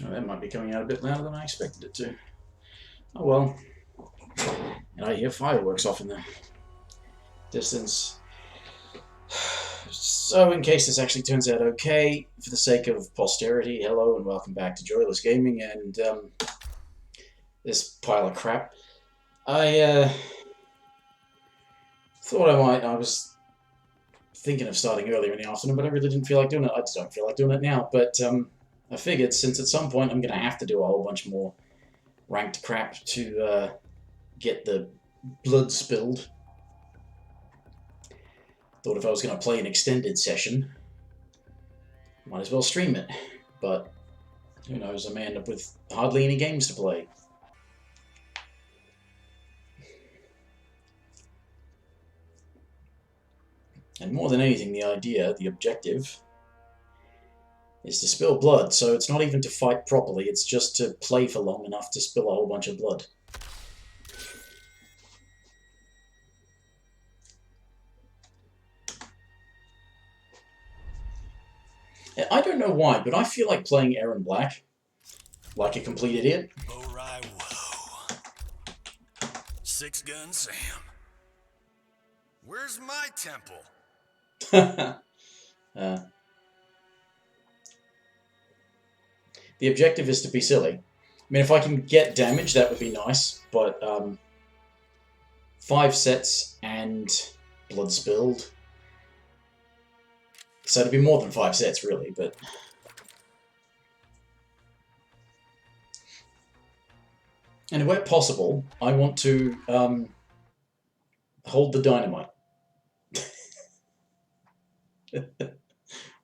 Oh, that might be coming out a bit louder than I expected it to. Oh well. And I hear fireworks off in the distance. So, in case this actually turns out okay, for the sake of posterity, hello and welcome back to Joyless Gaming and this pile of crap. I thought I was thinking of starting earlier in the afternoon, but I really didn't feel like doing it. I just don't feel like doing it now, but I figured since at some point I'm going to have to do a whole bunch more ranked crap to get the blood spilled. Thought if I was going to play an extended session, might as well stream it. But who knows, I may end up with hardly any games to play. And more than anything, the objective, is to spill blood, so it's not even to fight properly, it's just to play for long enough to spill a whole bunch of blood. I don't know why, but I feel like playing Erron Black, like a complete idiot. Oh, right, whoa. Six Gun Sam. Where's my temple? The objective is to be silly. I mean, if I can get damage, that would be nice, but 5 sets and blood spilled. So it'd be more than 5 sets, really, but... And where possible, I want to hold the dynamite.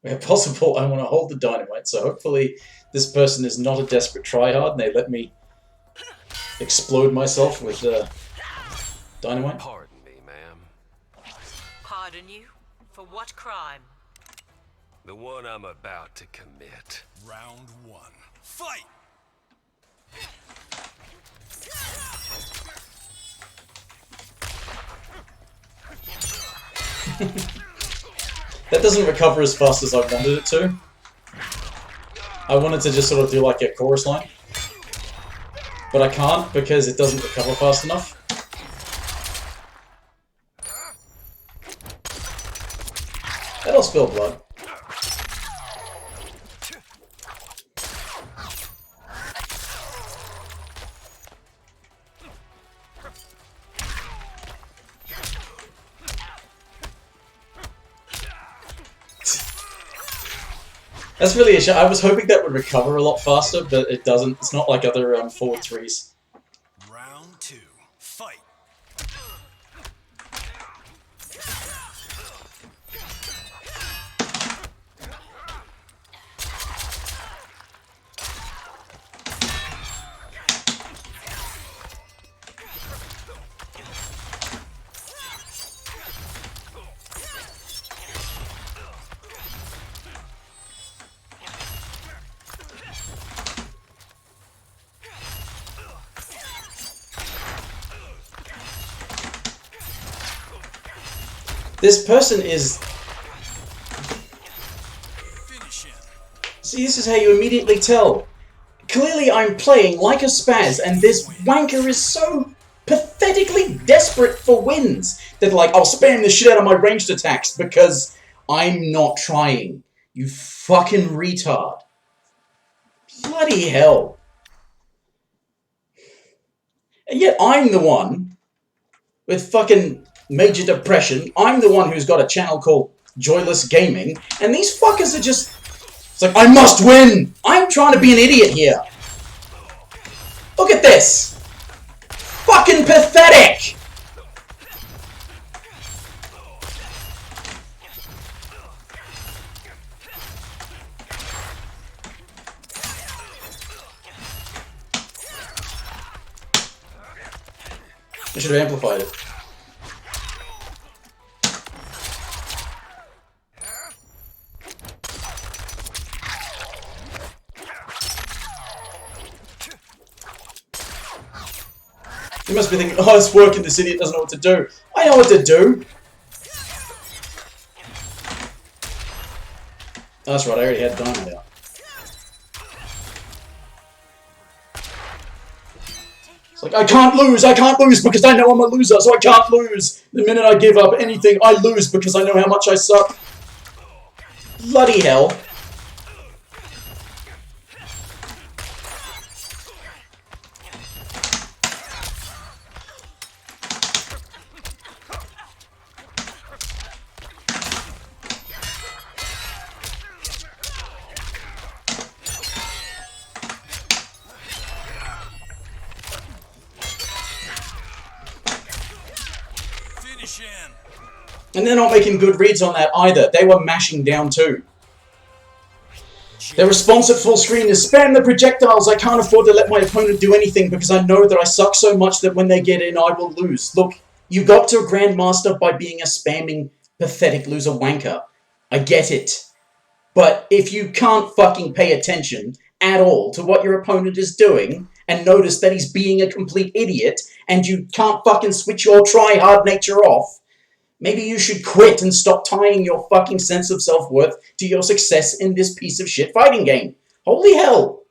Where possible, I want to hold the dynamite, so hopefully this person is not a desperate tryhard and they let me explode myself with dynamite. Pardon me, ma'am. Pardon you? For what crime? The one I'm about to commit. Round one. Fight! That doesn't recover as fast as I wanted it to. I wanted to just sort of do like a chorus line. But I can't because it doesn't recover fast enough. That'll spill blood. That's really a shame. I was hoping that would recover a lot faster, but it doesn't. It's not like other forward threes. Round two. Fight! This person is... Finish him. See, this is how you immediately tell. Clearly I'm playing like a spaz, and this wanker is so pathetically desperate for wins that like, I'll spam the shit out of my ranged attacks because I'm not trying. You fucking retard. Bloody hell. And yet I'm the one with fucking major depression. I'm the one who's got a channel called Joyless Gaming, and these fuckers are just... It's like, I must win! I'm trying to be an idiot here. Look at this! Fucking pathetic! I should have amplified it. You must be thinking, oh, it's working, this idiot doesn't know what to do. I know what to do! Oh, that's right, I already had dynamite out. It's like, I can't lose because I know I'm a loser, so I can't lose. The minute I give up anything, I lose because I know how much I suck. Bloody hell. Finish him. And they're not making good reads on that either. They were mashing down too. Their response at full screen is spam the projectiles. I can't afford to let my opponent do anything because I know that I suck so much that when they get in, I will lose. Look, you got to Grandmaster by being a spamming, pathetic loser wanker. I get it. But if you can't fucking pay attention at all to what your opponent is doing and notice that he's being a complete idiot and you can't fucking switch your try-hard nature off, maybe you should quit and stop tying your fucking sense of self-worth to your success in this piece of shit fighting game. Holy hell.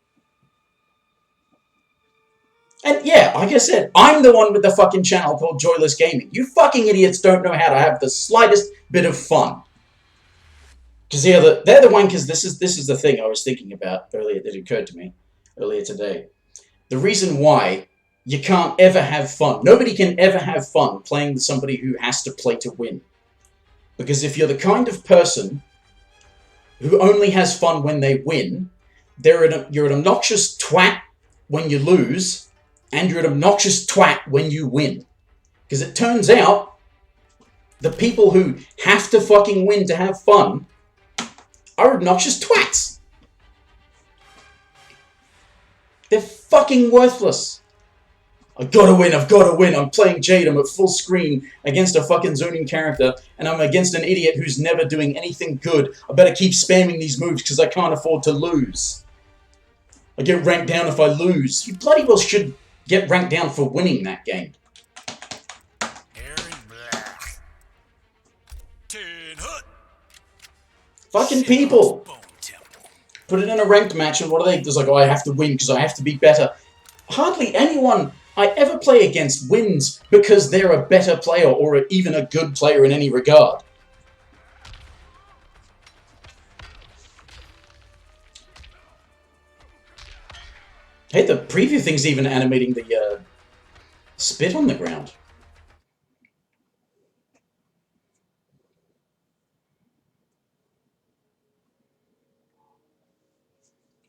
And yeah, like I said, I'm the one with the fucking channel called Joyless Gaming. You fucking idiots don't know how to have the slightest bit of fun. Because they're the wankers. This is the thing I was thinking about earlier that occurred to me earlier today. The reason why you can't ever have fun. Nobody can ever have fun playing with somebody who has to play to win. Because if you're the kind of person who only has fun when they win, you're an obnoxious twat when you lose, and you're an obnoxious twat when you win. Because it turns out, the people who have to fucking win to have fun are obnoxious twats. They're fucking worthless. I've got to win, I'm playing Jade, I'm at full screen against a fucking zoning character, and I'm against an idiot who's never doing anything good. I better keep spamming these moves because I can't afford to lose. I get ranked down if I lose. You bloody well should get ranked down for winning that game. Erron Black. 10 hut. Fucking people. Bone temple. Put it in a ranked match, and what are they? There's like, oh, I have to win because I have to be better. Hardly anyone I ever play against wins because they're a better player or even a good player in any regard. Hey, the preview thing's even animating the spit on the ground.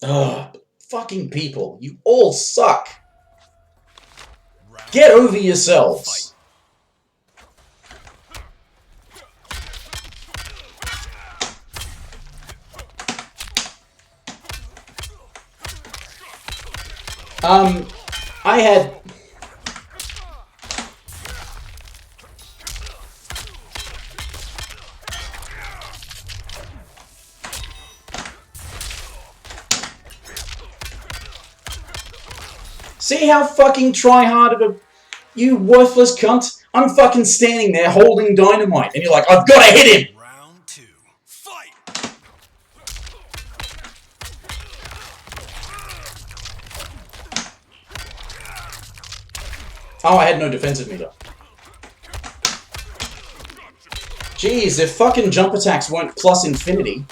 Ugh, fucking people. You all suck. Get over yourselves. I had... See how fucking try-hard of a... You worthless cunt. I'm fucking standing there holding dynamite, and you're like, I've got to hit him! Round 2. Fight! Oh, I had no defensive meter. Jeez, if fucking jump attacks weren't plus infinity...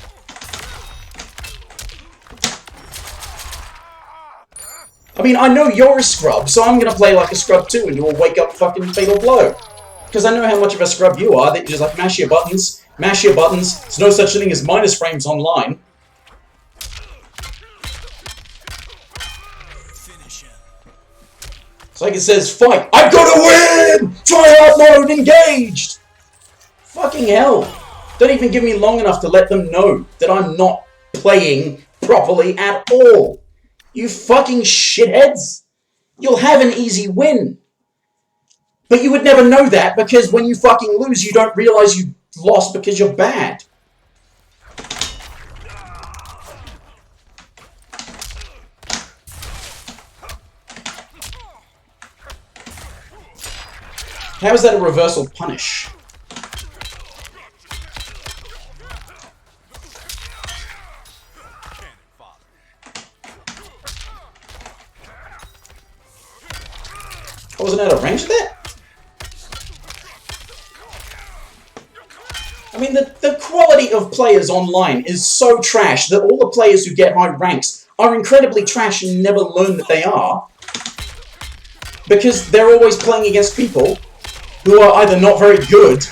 I mean, I know you're a scrub, so I'm gonna play like a scrub too, and you'll wake up fucking fatal blow. Because I know how much of a scrub you are, that you just like mash your buttons. There's no such thing as minus frames online. Finish him. It's like it says, fight! I've got to win! Try-hard mode engaged! Fucking hell. Don't even give me long enough to let them know that I'm not playing properly at all. You fucking shitheads! You'll have an easy win. But you would never know that because when you fucking lose, you don't realize you lost because you're bad. How is that a reversal punish? I wasn't out of range of that? I mean, the quality of players online is so trash that all the players who get high ranks are incredibly trash and never learn that they are. Because they're always playing against people who are either not very good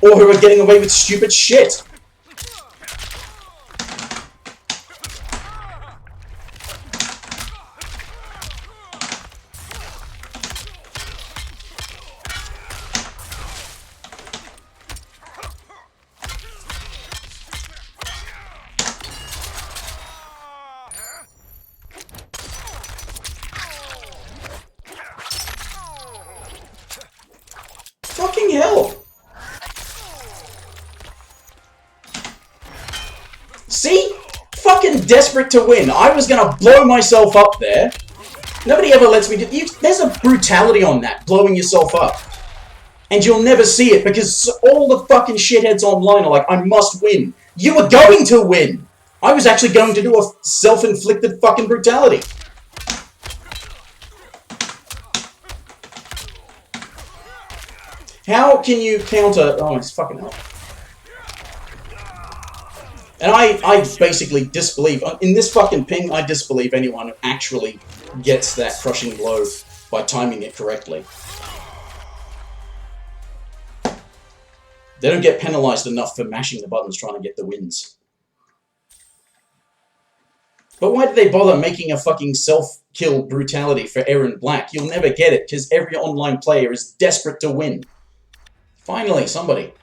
or who are getting away with stupid shit. Fucking hell! See? Fucking desperate to win. I was gonna blow myself up there. Nobody ever lets me do... There's a brutality on that, blowing yourself up. And you'll never see it, because all the fucking shitheads online are like, I must win. You were going to win! I was actually going to do a self-inflicted fucking brutality. How can you counter... Oh, it's fucking hell. And I basically disbelieve... In this fucking ping, I disbelieve anyone who actually gets that crushing blow by timing it correctly. They don't get penalized enough for mashing the buttons trying to get the wins. But why did they bother making a fucking self-kill brutality for Erron Black? You'll never get it, because every online player is desperate to win. Finally, somebody.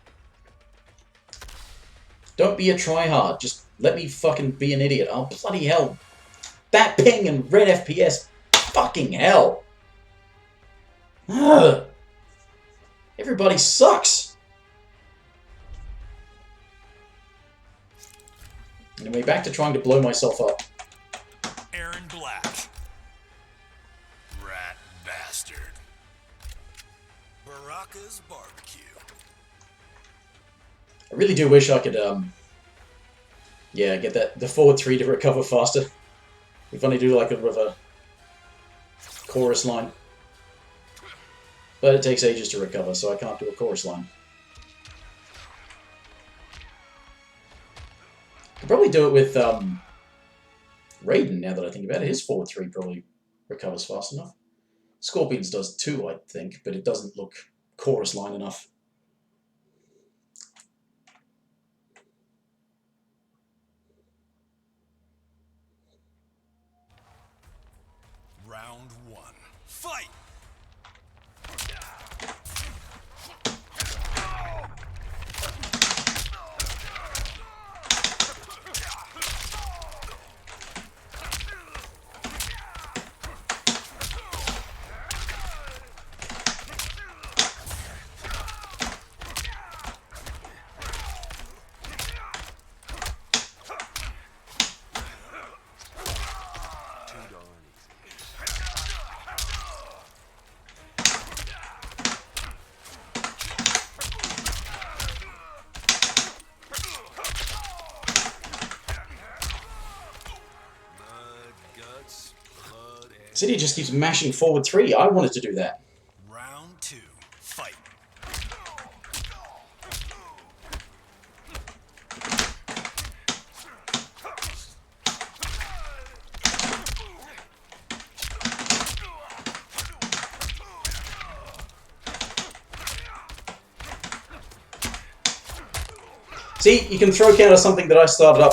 Don't be a tryhard. Just let me fucking be an idiot. Oh, bloody hell. That ping and red FPS. Fucking hell. Ugh. Everybody sucks. Anyway, back to trying to blow myself up. Erron Black. Rat bastard. Baraka's barbecue. I really do wish I could, yeah, get the forward 3 to recover faster. If only do like a bit of a chorus line. But it takes ages to recover, so I can't do a chorus line. Could probably do it with, Raiden, now that I think about it. His forward 3 probably recovers fast enough. Scorpion's does too, I think, but it doesn't look chorus line enough. Round 1. Fight! City just keeps mashing forward 3. I wanted to do that. Round 2. Fight. See, you can throw counter something that I started up.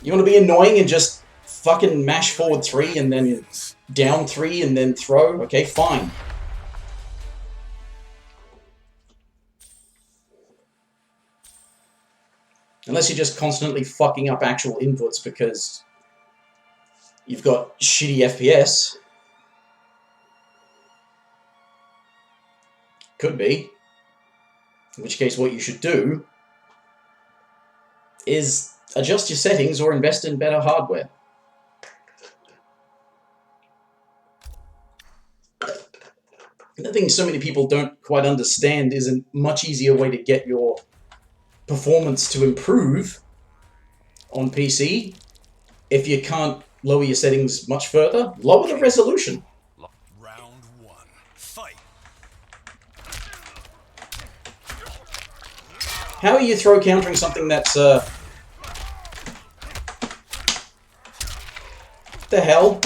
You want to be annoying and just fucking mash forward 3 and then down 3 and then throw? Okay, fine. Unless you're just constantly fucking up actual inputs because you've got shitty FPS. Could be. In which case what you should do is adjust your settings or invest in better hardware. The thing so many people don't quite understand is a much easier way to get your performance to improve on PC. If you can't lower your settings much further, lower the resolution. Round 1. Fight. How are you throw countering something that's the hell?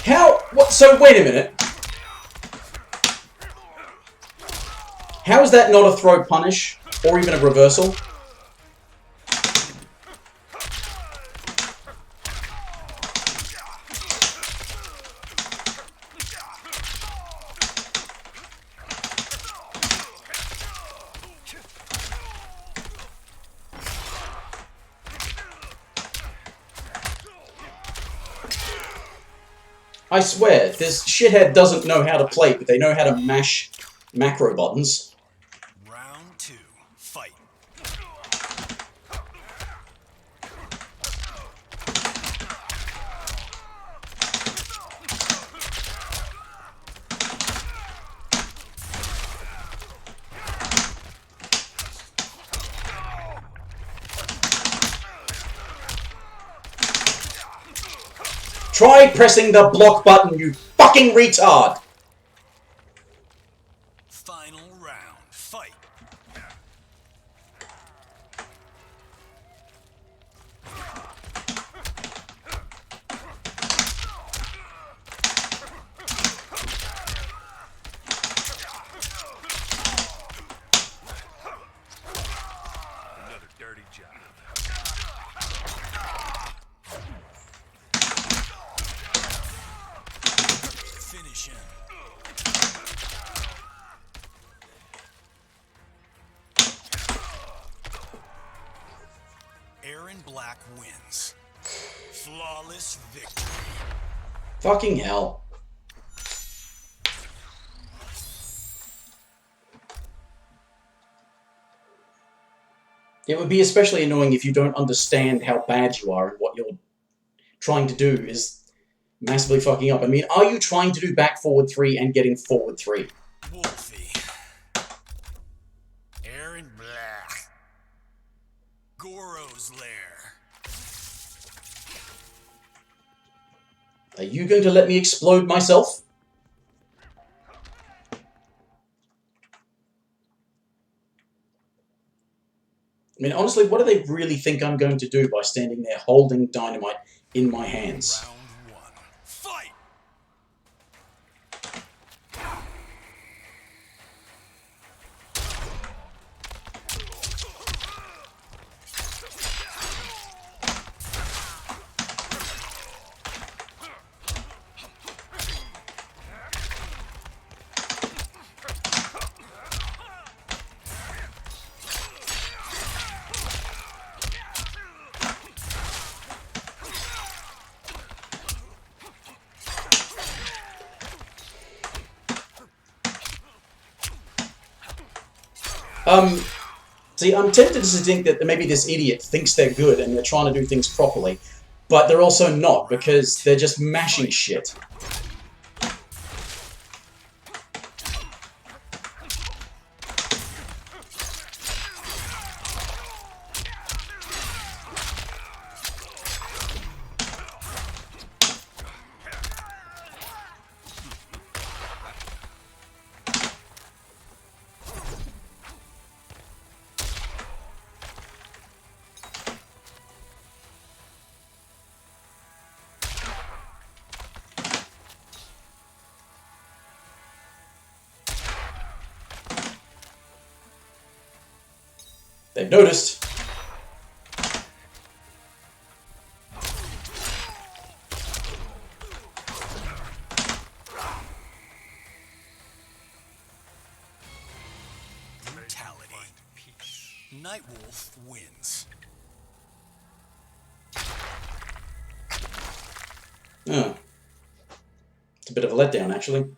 How? What? So wait a minute. How is that not a throw punish or even a reversal? I swear, this shithead doesn't know how to play, but they know how to mash macro buttons. Round 2. Fight. Try pressing the block button, you fucking retard! Final round. Fight. Another dirty job. Finish him. Erron Black wins. Flawless victory. Fucking hell. It would be especially annoying if you don't understand how bad you are and what you're trying to do is massively fucking up. I mean, are you trying to do back forward 3 and getting forward 3? Wolfie. Erron Black. Goro's lair. Are you going to let me explode myself? I mean, honestly, what do they really think I'm going to do by standing there holding dynamite in my hands? Round 1. Fight! See, I'm tempted to think that maybe this idiot thinks they're good and they're trying to do things properly, but they're also not, because they're just mashing shit. They've noticed. Brutality. Nightwolf wins. Oh. It's a bit of a letdown, actually.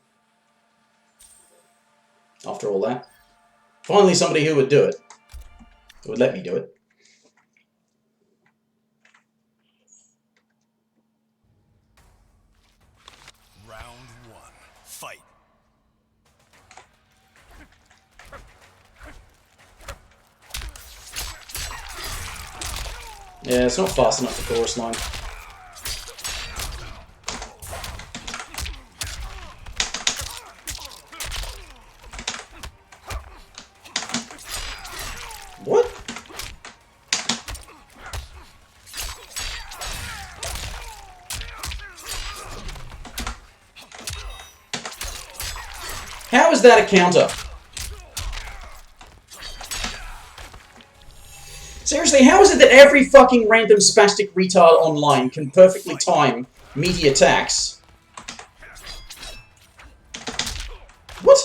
After all that. Finally somebody who would do it. It would let me do it. Round 1. Fight. Yeah, it's not fast enough for chorus line. What? How is that a counter? Seriously, how is it that every fucking random spastic retard online can perfectly time meaty attacks? What?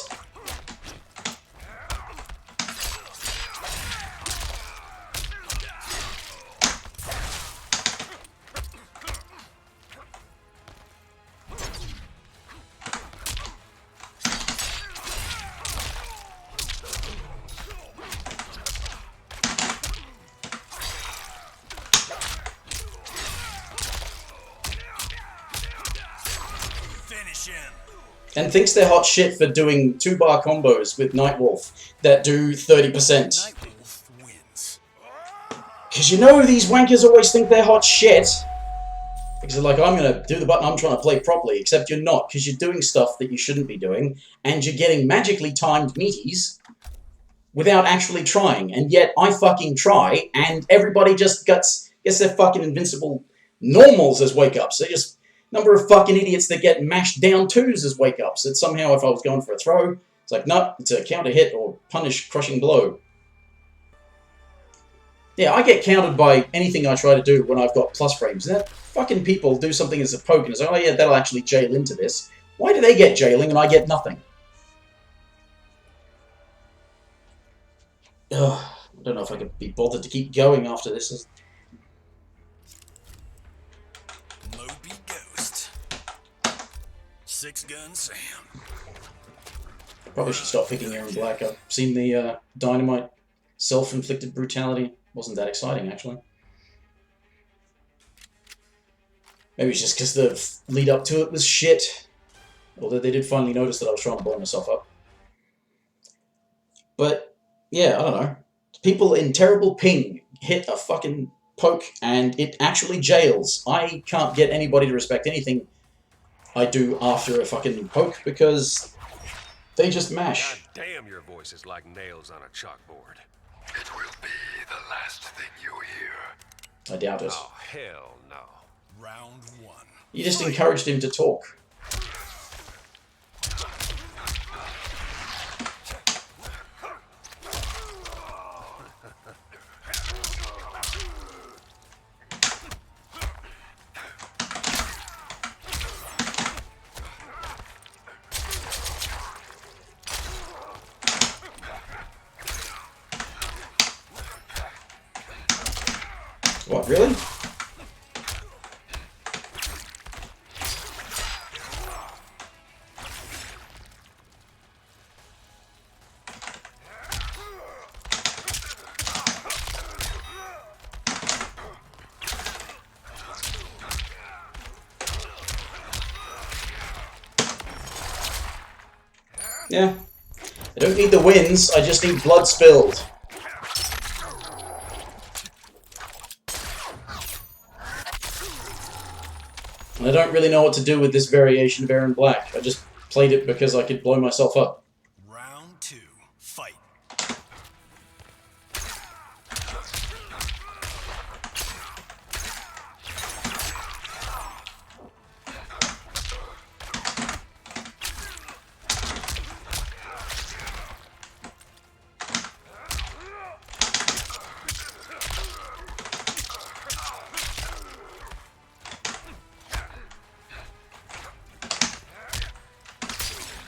Finish him. And thinks they're hot shit for doing 2-bar combos with Nightwolf that do 30%. Nightwolf wins. Because you know these wankers always think they're hot shit. Because they're like, I'm going to do the button, I'm trying to play properly. Except you're not, because you're doing stuff that you shouldn't be doing. And you're getting magically timed meaties without actually trying. And yet I fucking try, and everybody just gets their fucking invincible normals as wake-ups. They're just number of fucking idiots that get mashed down 2s as wake-ups. That somehow if I was going for a throw, it's like, no, it's a counter hit or punish crushing blow. Yeah, I get countered by anything I try to do when I've got plus frames. And that fucking people do something as a poke and it's like, oh yeah, that'll actually jail into this. Why do they get jailing and I get nothing? Ugh, I don't know if I could be bothered to keep going after this. Moby Ghost. Six Gun Sam. Probably should stop picking Erron Black. I've seen the Dynamite self-inflicted brutality. Wasn't that exciting, actually. Maybe it's just because the lead up to it was shit. Although they did finally notice that I was trying to blow myself up. But, yeah, I don't know. People in terrible ping hit a fucking poke and it actually jails. I can't get anybody to respect anything I do after a fucking poke because they just mash. God damn, your voice is like nails on a chalkboard. It will be the last thing you hear. I doubt it. Oh, hell no. Round 1. You just encouraged him to talk. What, really? Yeah. I don't need the wins, I just need blood spilled. And I don't really know what to do with this variation of Erron Black. I just played it because I could blow myself up. Round 2. Fight.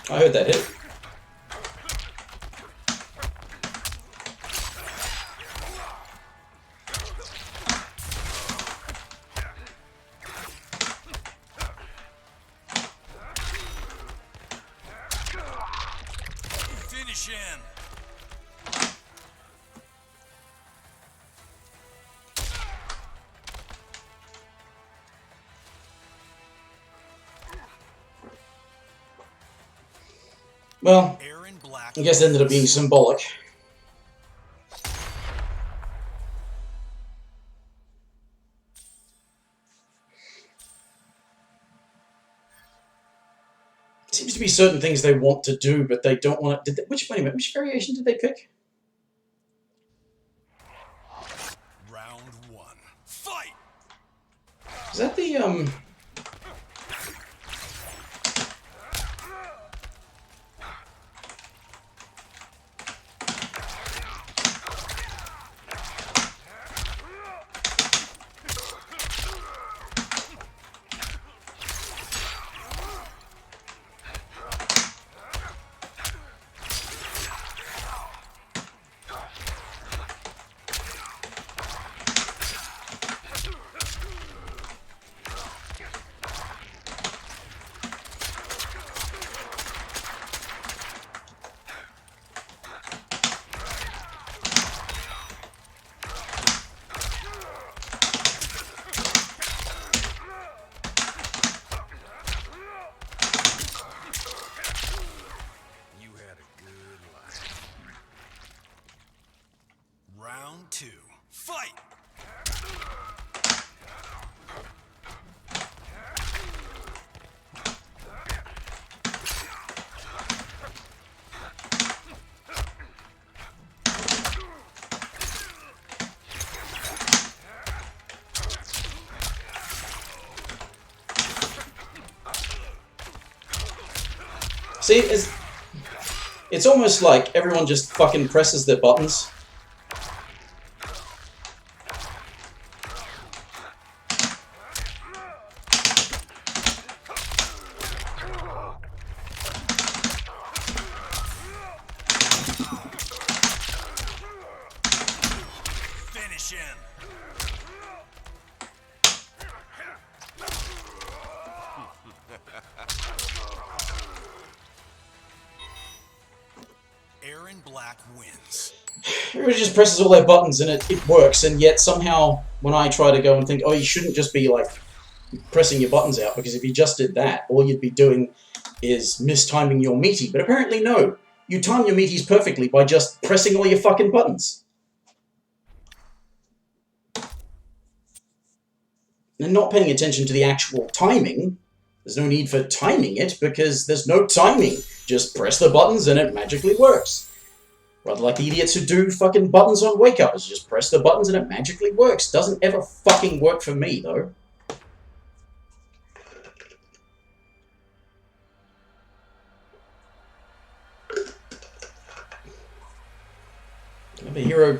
I heard that hit. Finish him. Well, Erron Black I guess it ended up being symbolic. Seems to be certain things they want to do, but they don't want to. Which variation did they pick? Round 1. Fight! Is that the You had a good life. Round 2. Fight! See, it's almost like everyone just fucking presses their buttons. Finish him! Erron Black wins. Everybody just presses all their buttons and it works, and yet somehow when I try to go and think, oh, you shouldn't just be like pressing your buttons out, because if you just did that, all you'd be doing is mistiming your meaty. But apparently no, you time your meaties perfectly by just pressing all your fucking buttons. And not paying attention to the actual timing. There's no need for timing it, because there's no timing. Just press the buttons and it magically works. Rather like the idiots who do fucking buttons on Wake Up, is just press the buttons and it magically works. Doesn't ever fucking work for me, though. I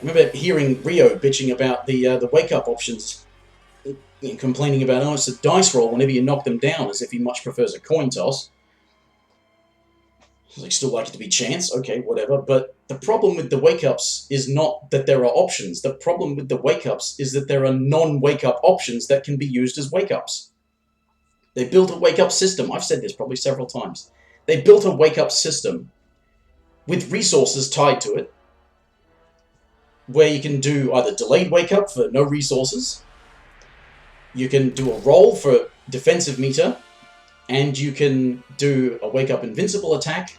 remember hearing Rio bitching about the Wake Up options, complaining about, oh, it's a dice roll whenever you knock them down, as if he much prefers a coin toss. I still like it to be chance, okay, whatever, but the problem with the wake-ups is not that there are options. The problem with the wake-ups is that there are non-wake-up options that can be used as wake-ups. They built a wake-up system. I've said this probably several times. They built a wake-up system with resources tied to it, where you can do either delayed wake-up for no resources, you can do a roll for defensive meter, and you can do a wake-up invincible attack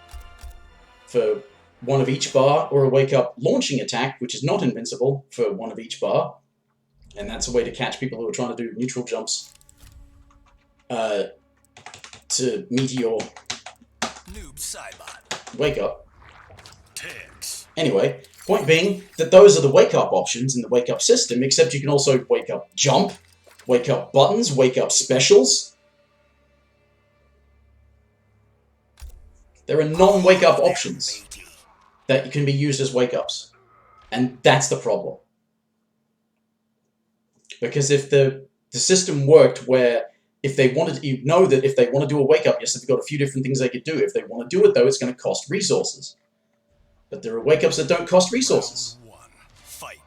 for one of each bar, or a wake-up launching attack, which is not invincible, for one of each bar. And that's a way to catch people who are trying to do neutral jumps to meteor Noob Cybot. wake-up. Tex. Anyway, point being that those are the wake-up options in the wake-up system, except you can also wake-up jump, wake-up buttons, wake-up specials. There are non-wake-up options that can be used as wake-ups. And that's the problem. Because if the system worked where if they wanted, you know that if they want to do a wake-up, yes, they've got a few different things they could do. If they want to do it, though, it's going to cost resources. But there are wake-ups that don't cost resources. Round 1. Fight.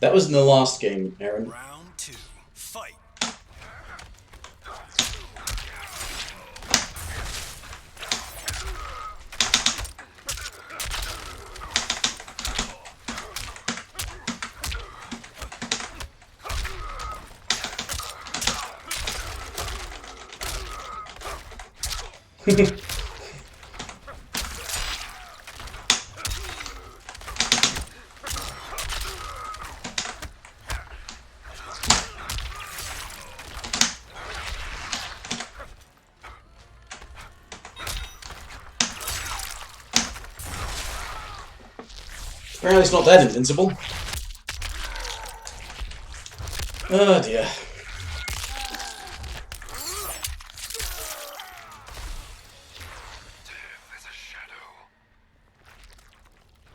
That was in the last game, Aaron. Round 2. Fight. Apparently it's not that invincible. Oh dear. Death is a shadow.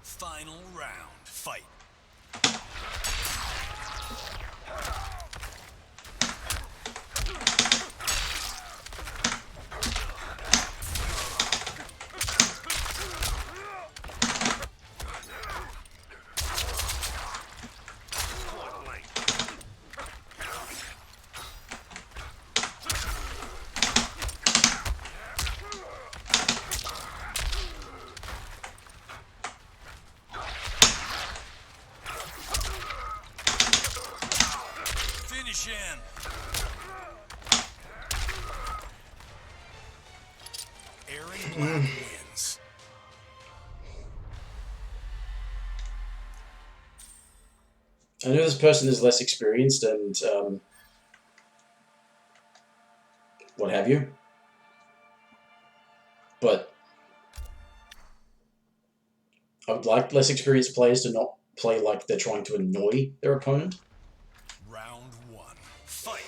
Final round. Fight. Finish him. Erron Black wins. I know this person is less experienced and what have you, but I would like less experienced players to not play like they're trying to annoy their opponent. Round 1. Fight.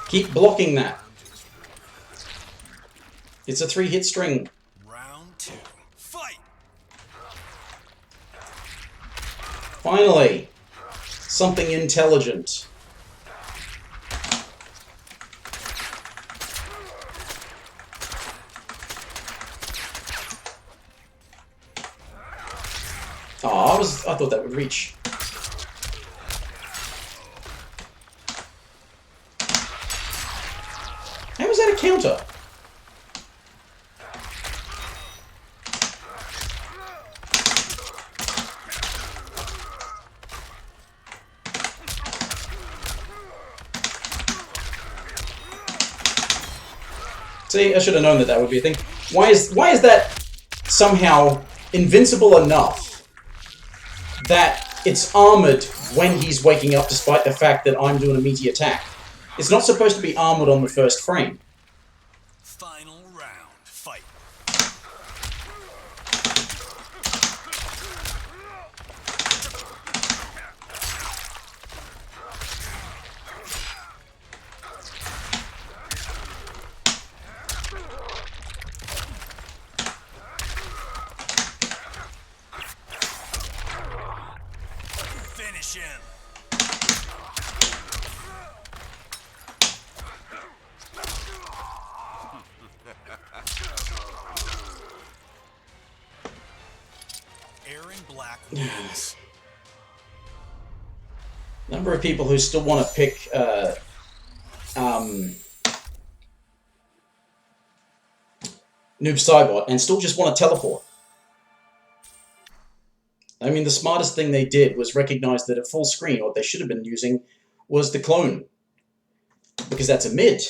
Keep blocking that. It's a 3-hit string. Round 2. Fight. Finally, something intelligent. Oh, I thought that would reach. How was that a counter? See, I should have known that that would be a thing. Why is that somehow invincible enough that it's armored when he's waking up, despite the fact that I'm doing a meaty attack? It's not supposed to be armored on the first frame. Final round. Fight. Finish him. Erron Black wins. Number of people who still want to pick Noob Cybot and still just want to teleport. I mean, the smartest thing they did was recognize that at full screen, what they should have been using was the clone. Because that's a mid.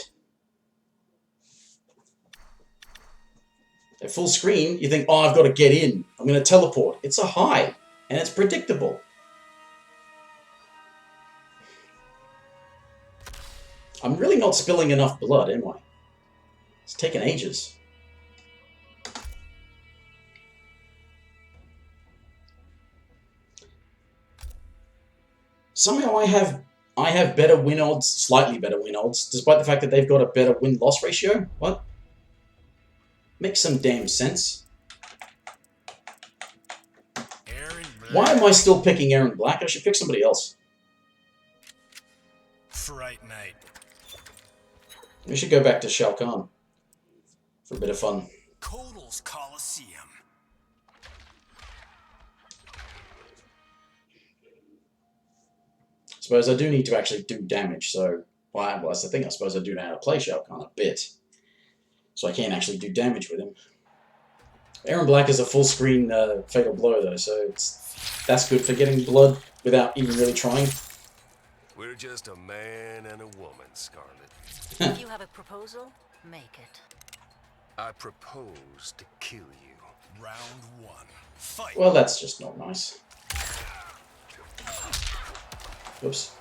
At full screen, you think, oh, I've got to get in. I'm going to teleport. It's a high, and it's predictable. I'm really not spilling enough blood, am I? It's taken ages. somehow I have better win odds, slightly better win odds, despite the fact that they've got a better win-loss ratio. What? Makes some damn sense. Erron Black. Why am I still picking Erron Black? I should pick somebody else. Fright Night. We should go back to Shao Kahn for a bit of fun. Kotal's Coliseum. Suppose I do need to actually do damage, so... Well, that's the thing, I suppose I do know how to play Shao Kahn a bit. So I can actually do damage with him. Erron Black is a full-screen Fatal Blow, though, so that's good for getting blood without even really trying. We're just a man and a woman, Scarlet. If you have a proposal, make it. I propose to kill you. Round 1. Fight. Well, that's just not nice. Oops.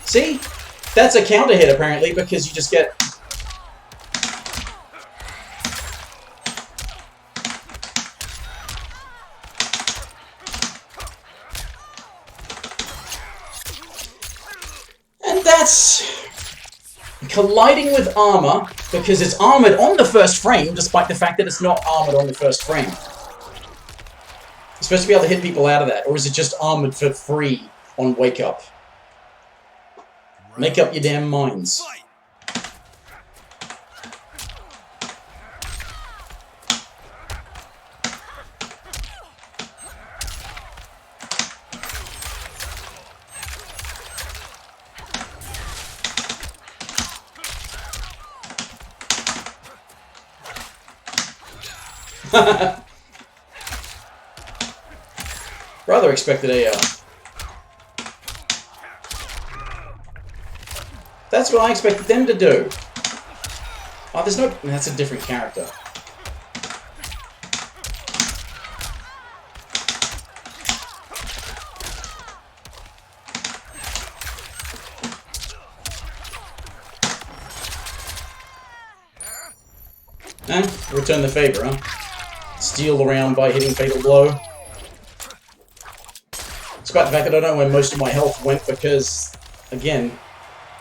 See? That's a counter hit, apparently, because you just get... And that's... colliding with armor, because it's armored on the first frame, despite the fact that it's not armored on the first frame. You're supposed to be able to hit people out of that, or is it just armored for free on Wake Up? Make up your damn minds. Fight. Rather expected a... That's what I expected them to do. Oh, there's no... That's a different character. Return the favor, huh? Steal the round by hitting Fatal Blow. Despite the fact that I don't know where most of my health went because, again,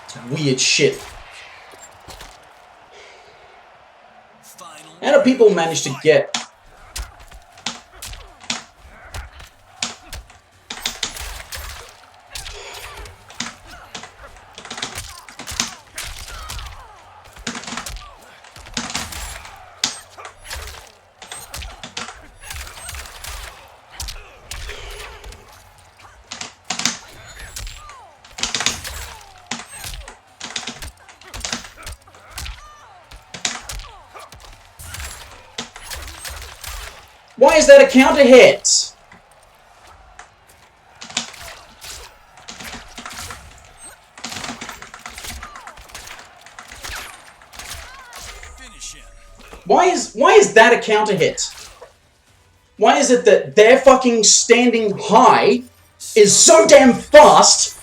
it's weird shit. How do people manage to get... Why is that a counter hit? Finish him. Why is that a counter hit? Why is it that their fucking standing high is so damn fast,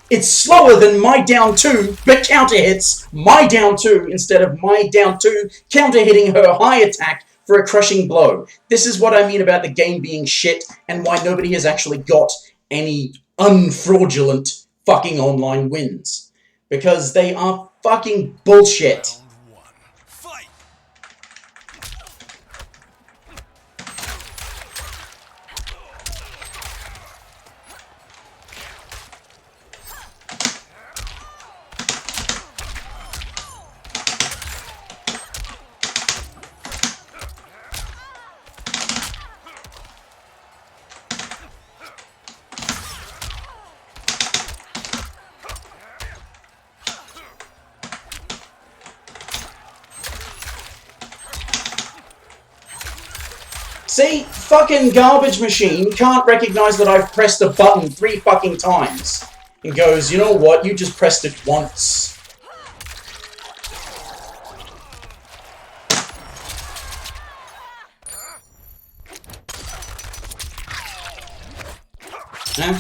it's slower than my down 2, but counter hits my down 2 instead of my down 2 counter hitting her high attack for a crushing blow. This is what I mean about the game being shit and why nobody has actually got any unfraudulent fucking online wins. Because they are fucking bullshit. Round 1. Fight. See? Fucking garbage machine can't recognize that I've pressed a button 3 fucking times. And goes, you know what? You just pressed it once. Huh?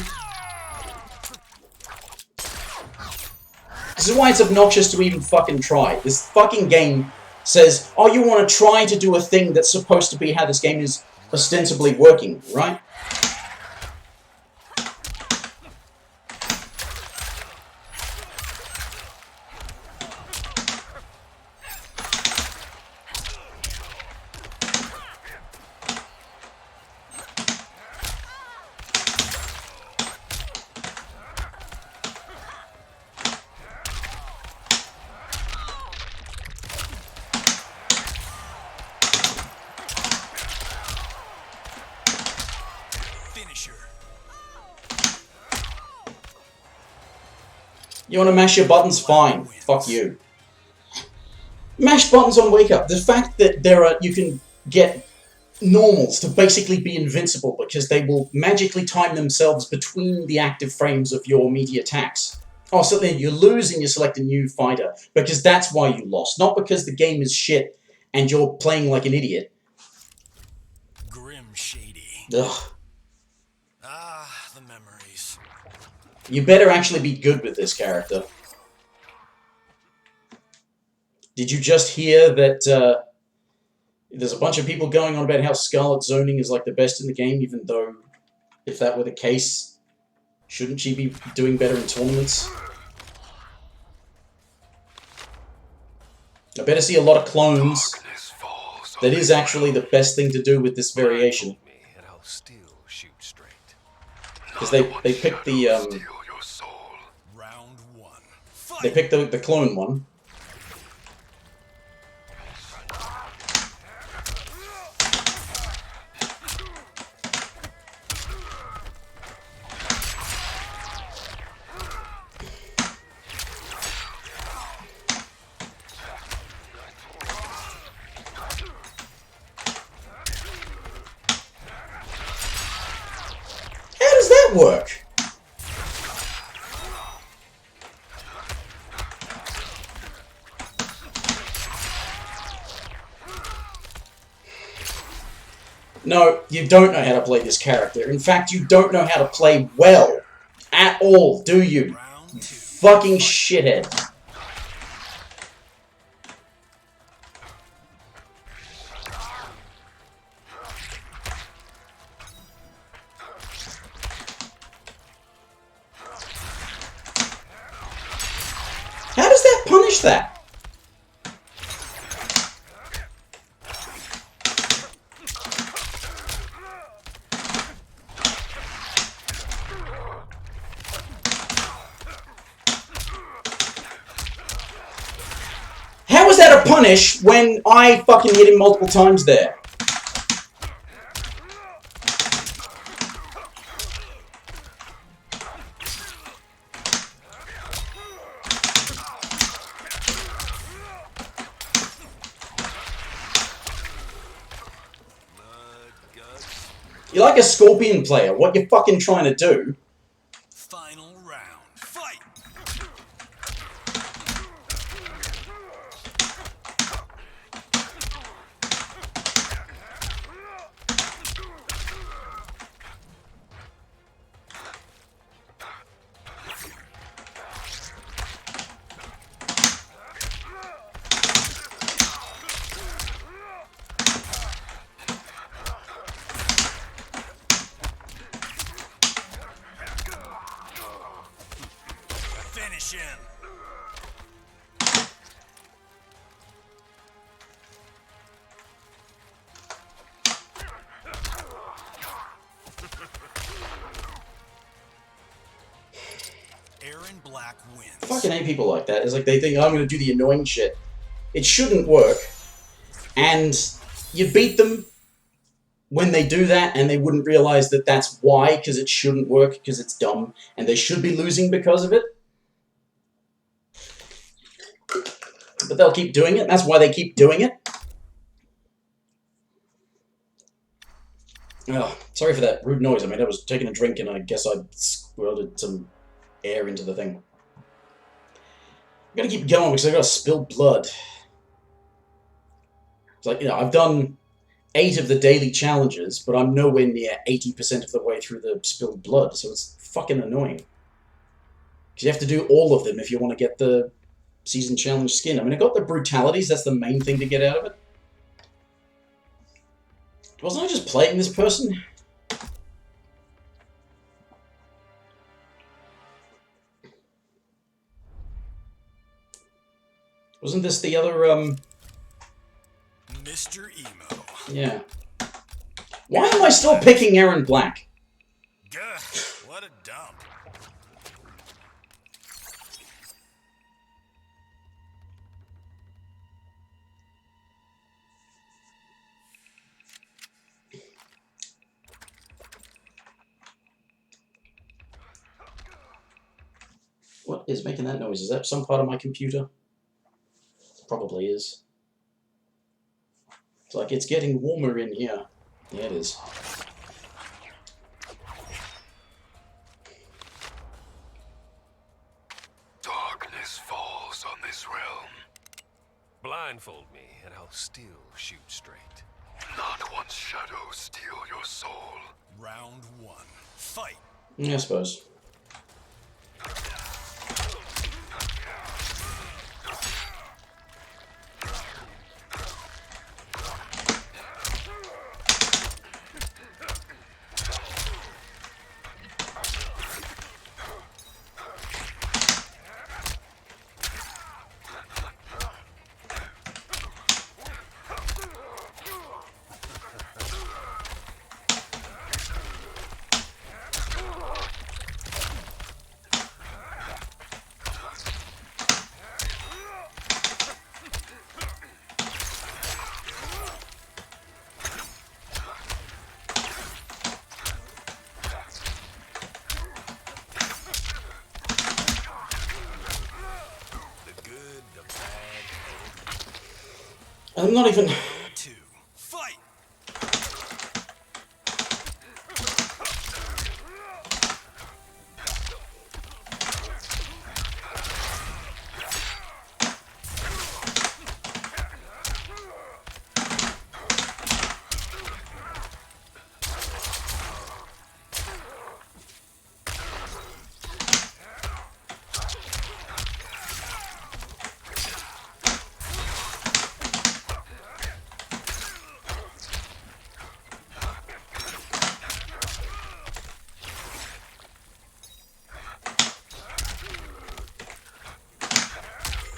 This is why it's obnoxious to even fucking try. This fucking game says, oh, you want to try to do a thing that's supposed to be how this game is ostensibly working, right? Finisher. You want to mash your buttons? Fine. Fuck you. Mash buttons on Wake Up. The fact that you can get normals to basically be invincible because they will magically time themselves between the active frames of your meaty attacks. Oh, so then you lose and you select a new fighter because that's why you lost, not because the game is shit and you're playing like an idiot. Grim shady. Ugh. Ah, the memories. You better actually be good with this character. Did you just hear that there's a bunch of people going on about how Scarlet zoning is like the best in the game, even though if that were the case, shouldn't she be doing better in tournaments? I better see a lot of clones. That is actually the best thing to do with this variation. Because they picked the Round one. Fight. they picked the clone one. How does that work? No, you don't know how to play this character. In fact, you don't know how to play well. At all, do you? Round two. Fucking shithead. How does that punish that? How is that a punish when I fucking hit him multiple times there? You're like a Scorpion player. What you fucking trying to do? Final round. Fight. Finish him. Erron Black wins. Fucking hate people like that. It's like they think, oh, I'm going to do the annoying shit. It shouldn't work. And you beat them when they do that, and they wouldn't realize that that's why, because it shouldn't work, because it's dumb, and they should be losing because of it. But they'll keep doing it. That's why they keep doing it. Oh, sorry for that rude noise. I mean, I was taking a drink and I guess I squirted some air into the thing. I'm gonna keep going because I gotta spill blood. It's like, I've done 8 of the daily challenges, but I'm nowhere near 80% of the way through the spilled blood, so it's fucking annoying. Because you have to do all of them if you want to get the season challenge skin. I mean, I got the brutalities, that's the main thing to get out of it. Wasn't I just playing this person? Wasn't this the other, Mr. Emo. yeah. Why am I still picking Erron Black? Gah, what a dump. What is making that noise? Is that some part of my computer? Probably is. It's like, it's getting warmer in here. Yeah, it is. Darkness falls on this realm. Blindfold me, and I'll still shoot straight. Not one's shadow steal your soul. Round 1. Fight. Yeah, I suppose. I'm not even... 2. Fight.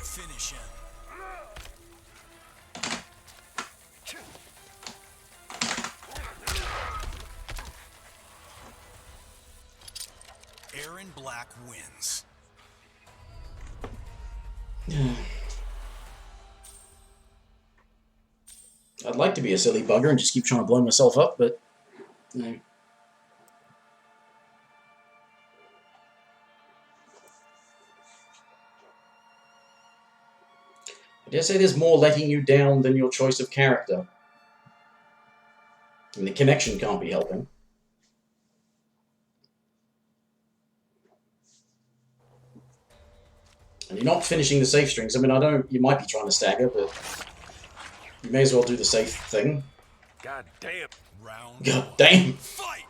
Finish him. Erron Black wins. I'd like to be a silly bugger and just keep trying to blow myself up, but... No. I dare say there's more letting you down than your choice of character. I mean, the connection can't be helping. And you're not finishing the safe strings. I mean, I don't... You might be trying to stagger, but... You may as well do the safe thing. God damn. Round God 1. damn! Fight.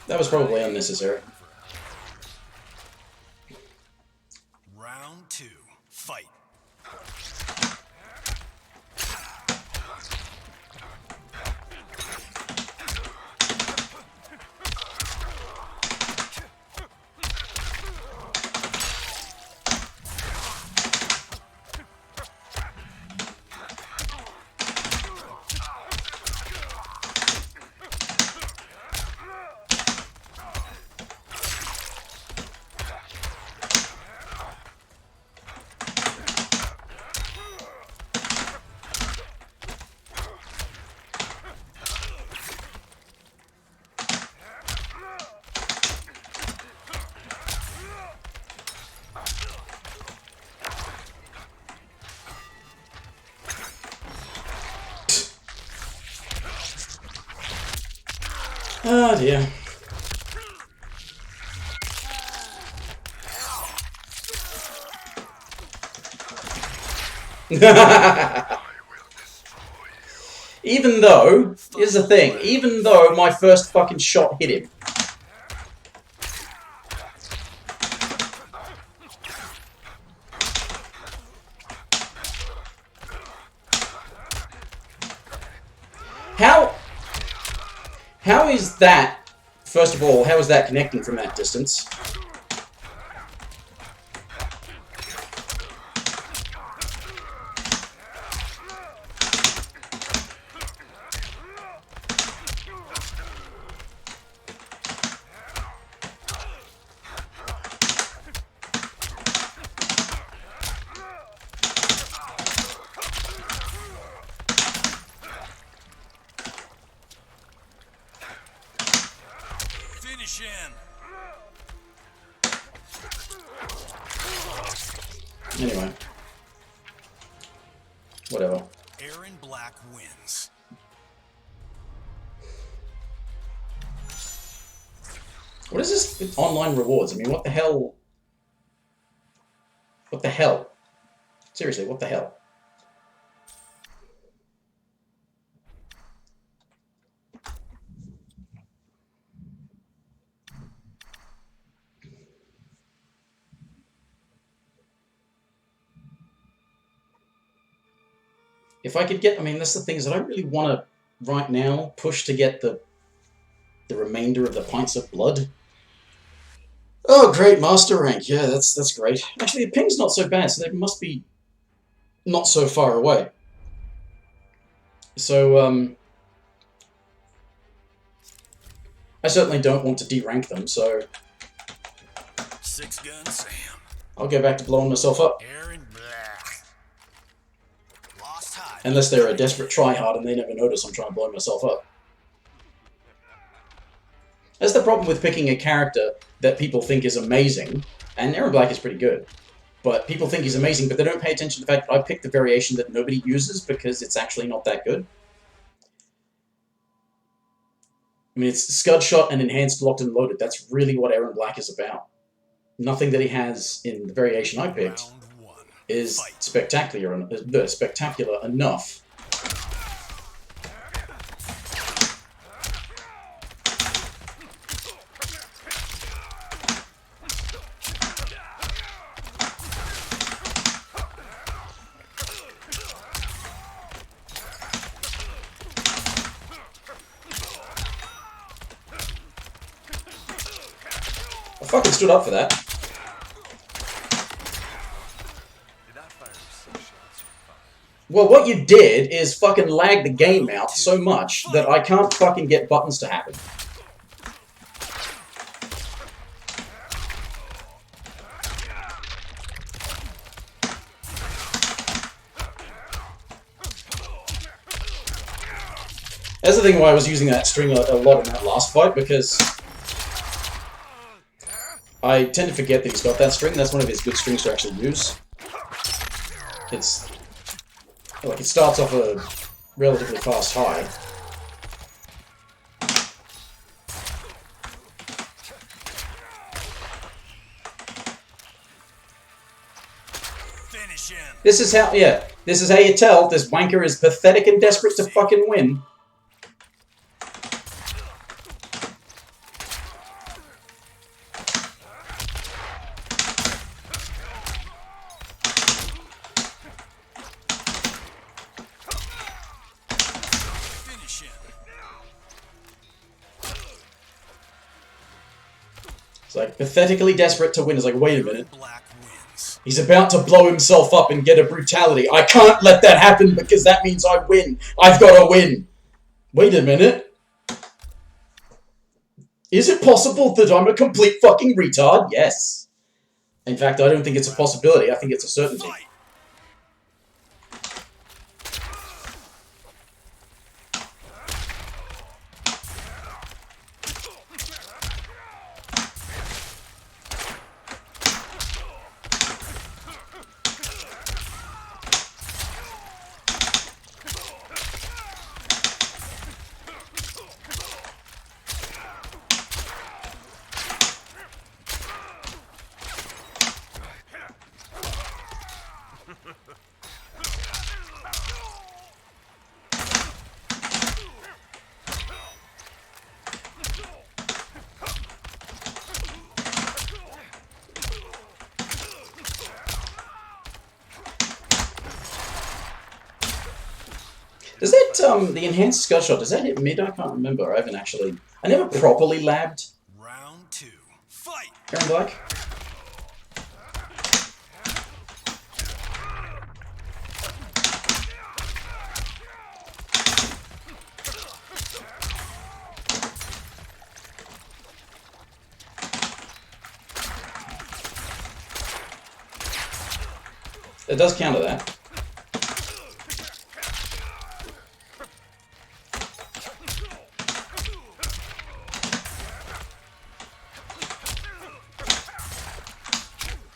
That was probably unnecessary. Round 2. Fight. Oh dear. Even though, here's the thing, even though my first fucking shot hit him. How is that, first of all, how is that connecting from that distance? Finish him. Anyway. Whatever. Erron Black wins. What is this with online rewards? I mean, what the hell? What the hell? Seriously, what the hell? If I could get, I mean, that's the thing is I don't really want to, right now, push to get the remainder of the pints of blood. Oh, great, master rank. Yeah, that's great. Actually, the ping's not so bad, so they must be not so far away. So, I certainly don't want to de-rank them, so Six Gun Sam. I'll go back to blowing myself up. Erron Black. Lost high. Unless they're a desperate tryhard and they never notice I'm trying to blow myself up. That's the problem with picking a character that people think is amazing, and Erron Black is pretty good. But people think he's amazing, but they don't pay attention to the fact that I picked the variation that nobody uses because it's actually not that good. I mean, it's Scud Shot and Enhanced Locked and Loaded. That's really what Erron Black is about. Nothing that he has in the variation I picked Round one. is Fight. spectacular enough. I fucking stood up for that. Well, what you did is fucking lag the game out so much that I can't fucking get buttons to happen. That's the thing why I was using that string a lot in that last fight, because I tend to forget that he's got that string. That's one of his good strings to actually use. It's like it starts off a relatively fast high. Finish him. This is how, yeah, this is how you tell this wanker is pathetic and desperate to fucking win. Finish him. It's like pathetically desperate to win. It's like, wait a minute. Erron Black wins. He's about to blow himself up and get a brutality. I can't let that happen because that means I win. I've got to win. Wait a minute. Is it possible that I'm a complete fucking retard? Yes. In fact, I don't think it's a possibility. I think it's a certainty. Fight. Does that, the enhanced skill shot, does that hit mid? I can't remember. I haven't actually... I never properly labbed Round 2. Fight! Erron Black. It does counter that.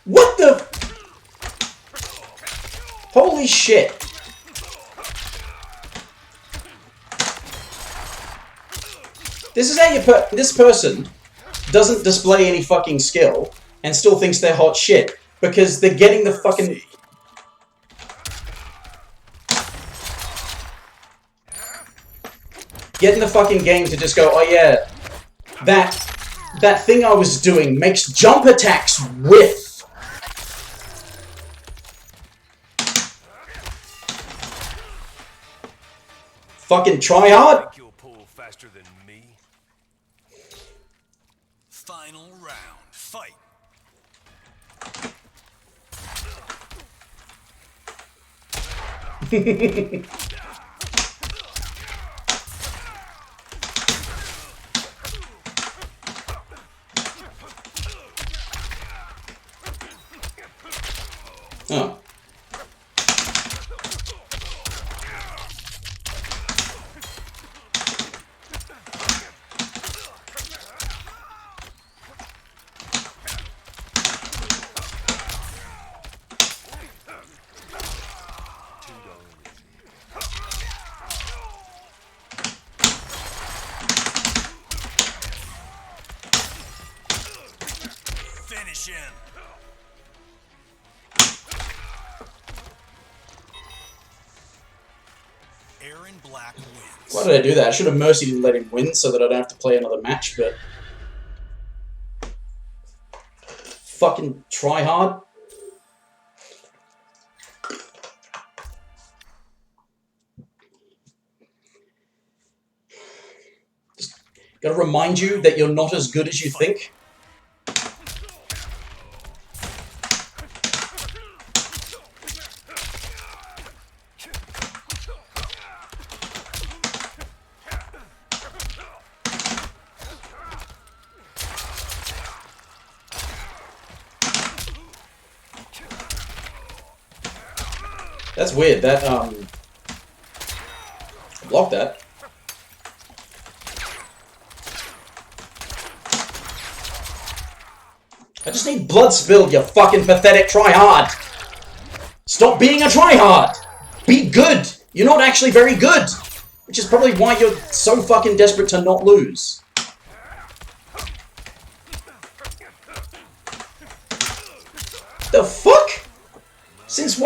What the? Holy shit. This is how you put... This person doesn't display any fucking skill and still thinks they're hot shit because they're getting the fucking... Getting the fucking game to just go, oh yeah, that thing I was doing makes jump attacks whiff. Fucking try hard. Think you'll pull faster than me? Final round. Fight! Oh. Finish him! Erron Black wins. Why did I do that? I should have mercied and let him win so that I don't have to play another match, but... Fucking try hard. Just gotta remind you that you're not as good as you think. That's weird, that, block that. I just need blood spilled, you fucking pathetic tryhard! Stop being a tryhard! Be good! You're not actually very good! Which is probably why you're so fucking desperate to not lose. The fuck? Since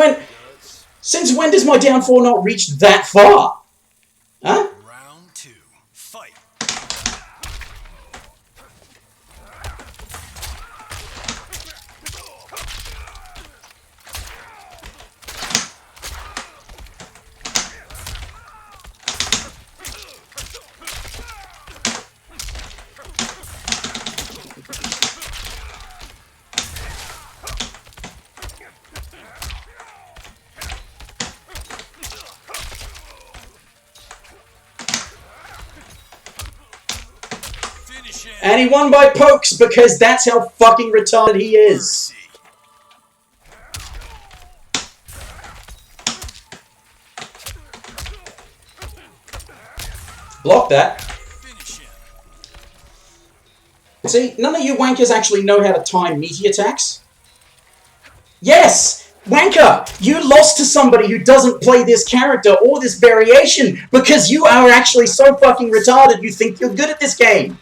when does my downfall not reach that far? Huh? Round 2. Fight! And he won by pokes because that's how fucking retarded he is. Block that. See, none of you wankers actually know how to time meaty attacks. Yes! Wanker! You lost to somebody who doesn't play this character or this variation because you are actually so fucking retarded you think you're good at this game.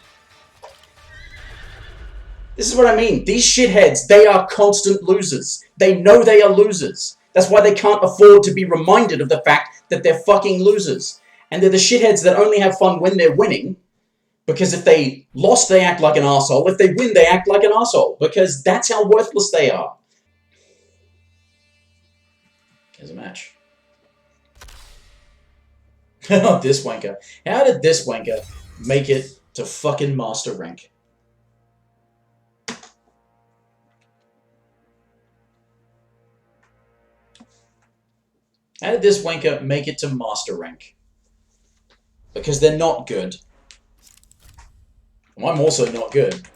This is what I mean. These shitheads, they are constant losers. They know they are losers. That's why they can't afford to be reminded of the fact that they're fucking losers. And they're the shitheads that only have fun when they're winning, because if they lost, they act like an arsehole. If they win, they act like an arsehole, because that's how worthless they are. Here's a match. This wanker. How did this wanker make it to fucking master rank? How did this wanker make it to master rank? Because they're not good. I'm also not good.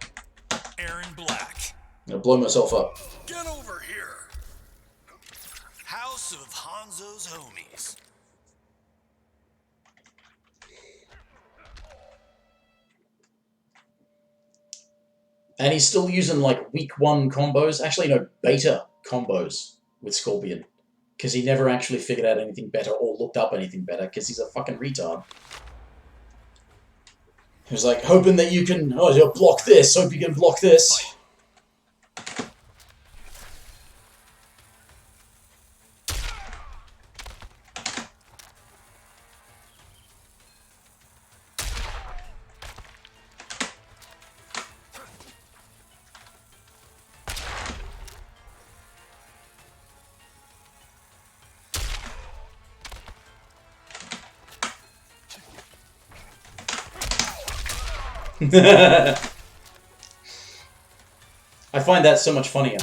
Erron Black. I'm gonna blow myself up. Get over here. House of Hanzo's homies. And he's still using like week 1 combos. Actually, no, beta combos with Scorpion. Because he never actually figured out anything better or looked up anything better, because he's a fucking retard. He was like, hoping that you can, oh, you'll block this, hope you can block this. I find that so much funnier.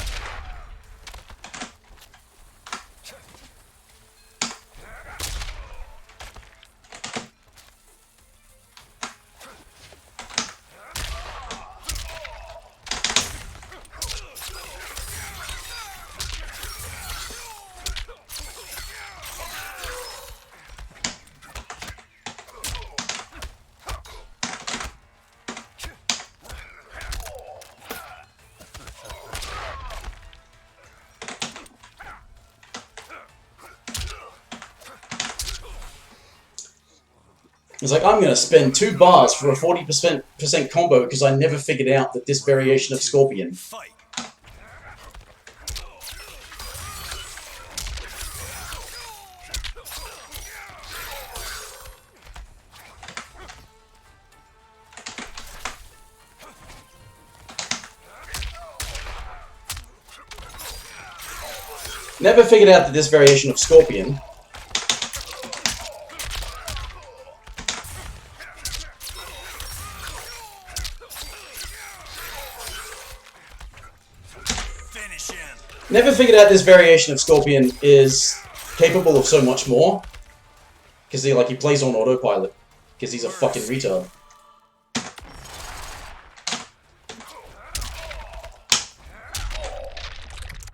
It's like, I'm going to spend 2 bars for a 40% combo because I never figured out that this variation of Scorpion. Fight. Never figured out that this variation of Scorpion is capable of so much more. Because he plays on autopilot. Because he's a fucking retard.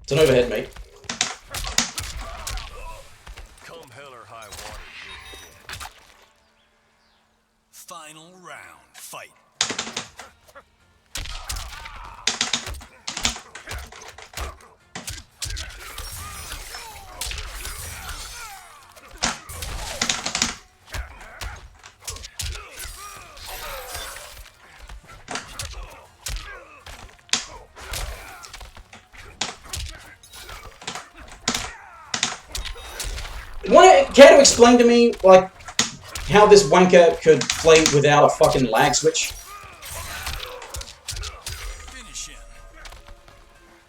It's an overhead, mate. Come hell or high water, you're dead. Final round. Fight. Care to explain to me, like, how this wanker could play without a fucking lag switch?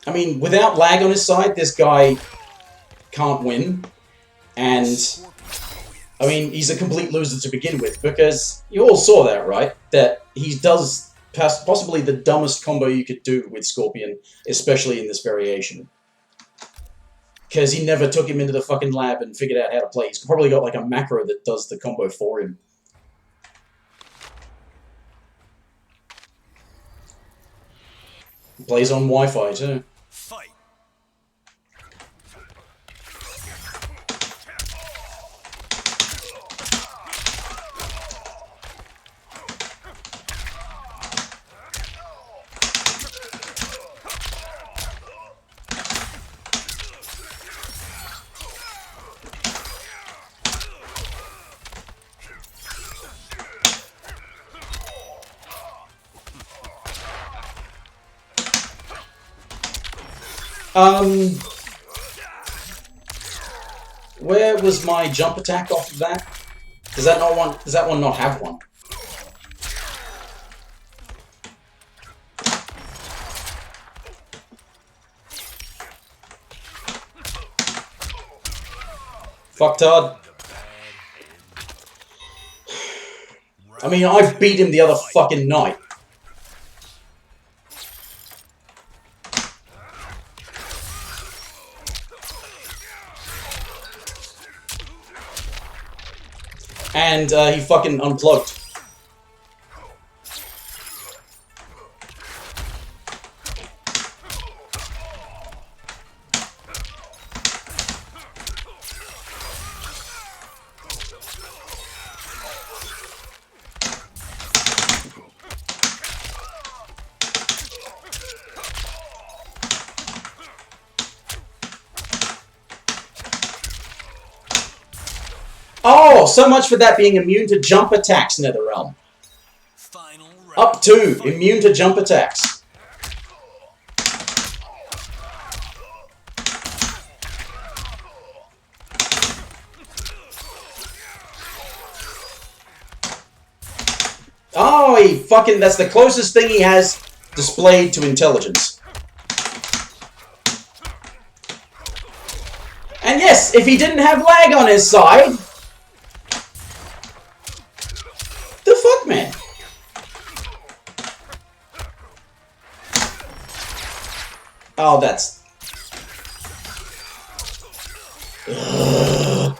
I mean, without lag on his side, this guy can't win. And, I mean, he's a complete loser to begin with, because you all saw that, right? That he does possibly the dumbest combo you could do with Scorpion, especially in this variation. Because he never took him into the fucking lab and figured out how to play. He's probably got like a macro that does the combo for him. He plays on Wi-Fi too. Fight. Where was my jump attack off of that? Does that one not have one? Fucktard. I mean, I beat him the other fucking night. And he fucking unplugged. Oh, so much for that being immune to jump attacks, NetherRealm. Final round. Up 2, immune to jump attacks. Oh, he fucking, that's the closest thing he has displayed to intelligence. And yes, if he didn't have lag on his side... The fuck, man? Oh, that's... Ugh.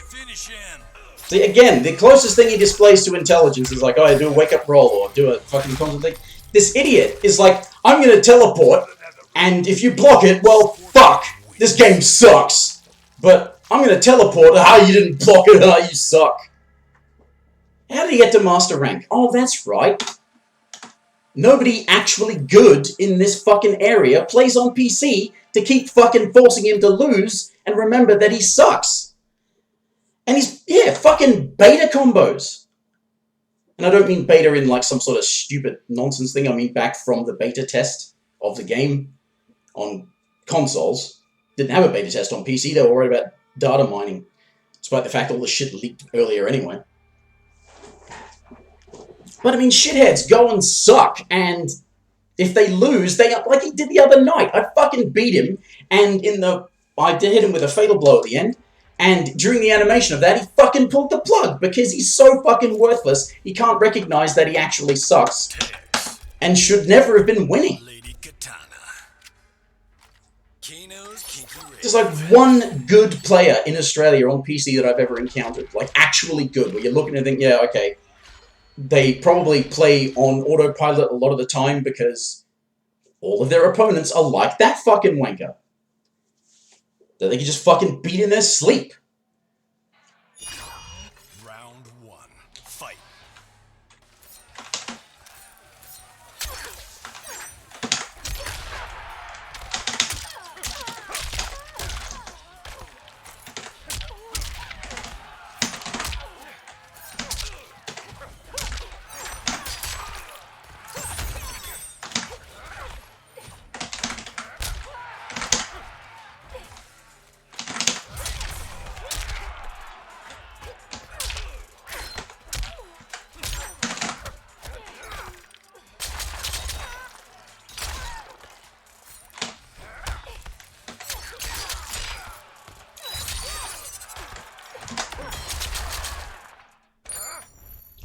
Finish him. See, again, the closest thing he displays to intelligence is like, oh, I do a wake-up roll or do a fucking constant thing. This idiot is like, I'm gonna teleport, and if you block it, well, fuck. This game sucks. But I'm gonna teleport. Ah, you didn't block it. Ah, you suck. How did he get to master rank? Oh, that's right. Nobody actually good in this fucking area plays on PC to keep fucking forcing him to lose and remember that he sucks. And he's, yeah, fucking beta combos. And I don't mean beta in like some sort of stupid nonsense thing. I mean back from the beta test of the game on consoles. Didn't have a beta test on PC. They were worried about data mining. Despite the fact all the shit leaked earlier anyway. But I mean, shitheads go and suck. And if they lose, they up like he did the other night. I fucking beat him. And I did hit him with a fatal blow at the end. And during the animation of that, he fucking pulled the plug because he's so fucking worthless, he can't recognize that he actually sucks and should never have been winning. Lady Katana. Kano's kinky There's like one good player in Australia on PC that I've ever encountered, like actually good, where you're looking and think, yeah, okay, they probably play on autopilot a lot of the time because all of their opponents are like that fucking wanker. That they can just fucking beat in their sleep. Round 1. Fight.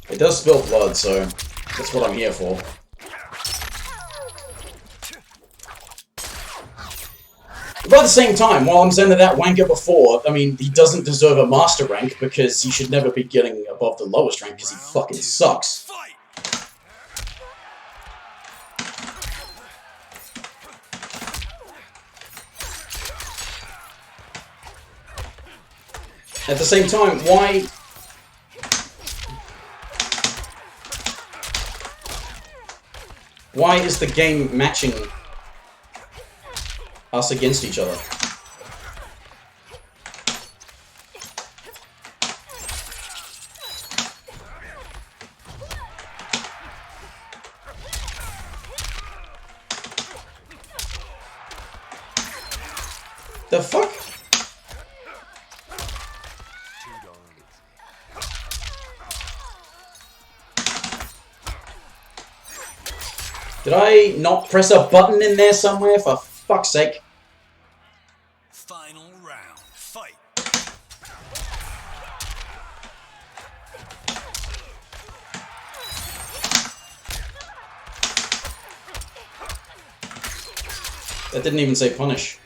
It does spill blood, so that's what I'm here for. But at the same time, while I'm saying that wanker before, I mean, he doesn't deserve a master rank because he should never be getting above the lowest rank because he fucking sucks. Fight. At the same time, why is the game matching us against each other? The fuck? Too darn easy. Did I not press a button in there somewhere? For fuck's sake. Final round. Fight. That didn't even say punish.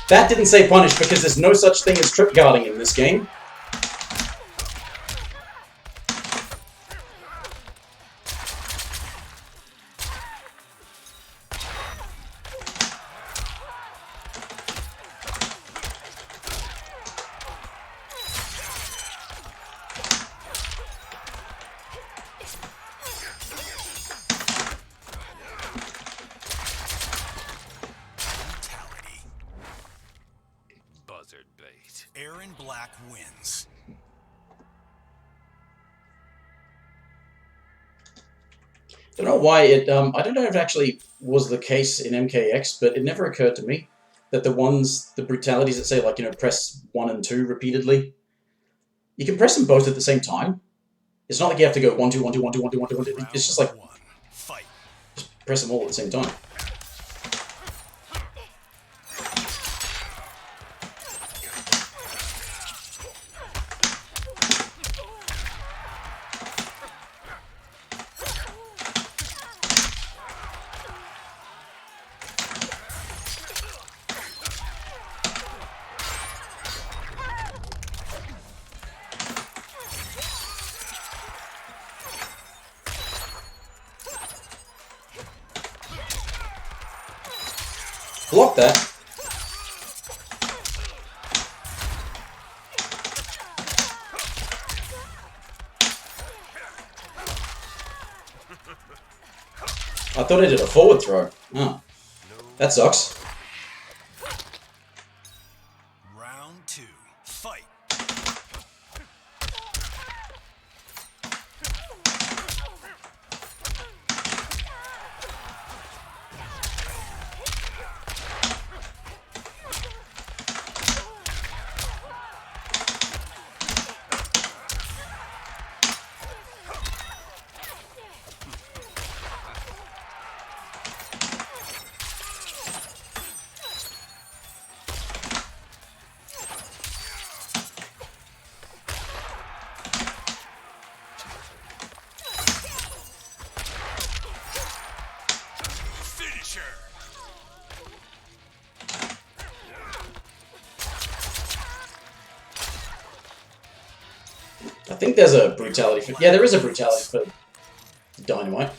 That didn't say punish because there's no such thing as trip guarding in this game. Brutality. Buzzard bait. Erron Black wins. Don't know why it, I don't know if it actually was the case in MKX, but it never occurred to me that the brutalities that say, like, you know, press 1 and 2 repeatedly, you can press them both at the same time. It's not like you have to go 1, 2, 1, 2, 1, 2, 1, 2, 1, 2, 1, 2. It's just like, Round 1. Fight. just press them all at the same time. Block that. I thought I did a forward throw. Oh. That sucks. Round 2. Fight. Finisher. I think there's a brutality for... Yeah, there is a brutality for dynamite.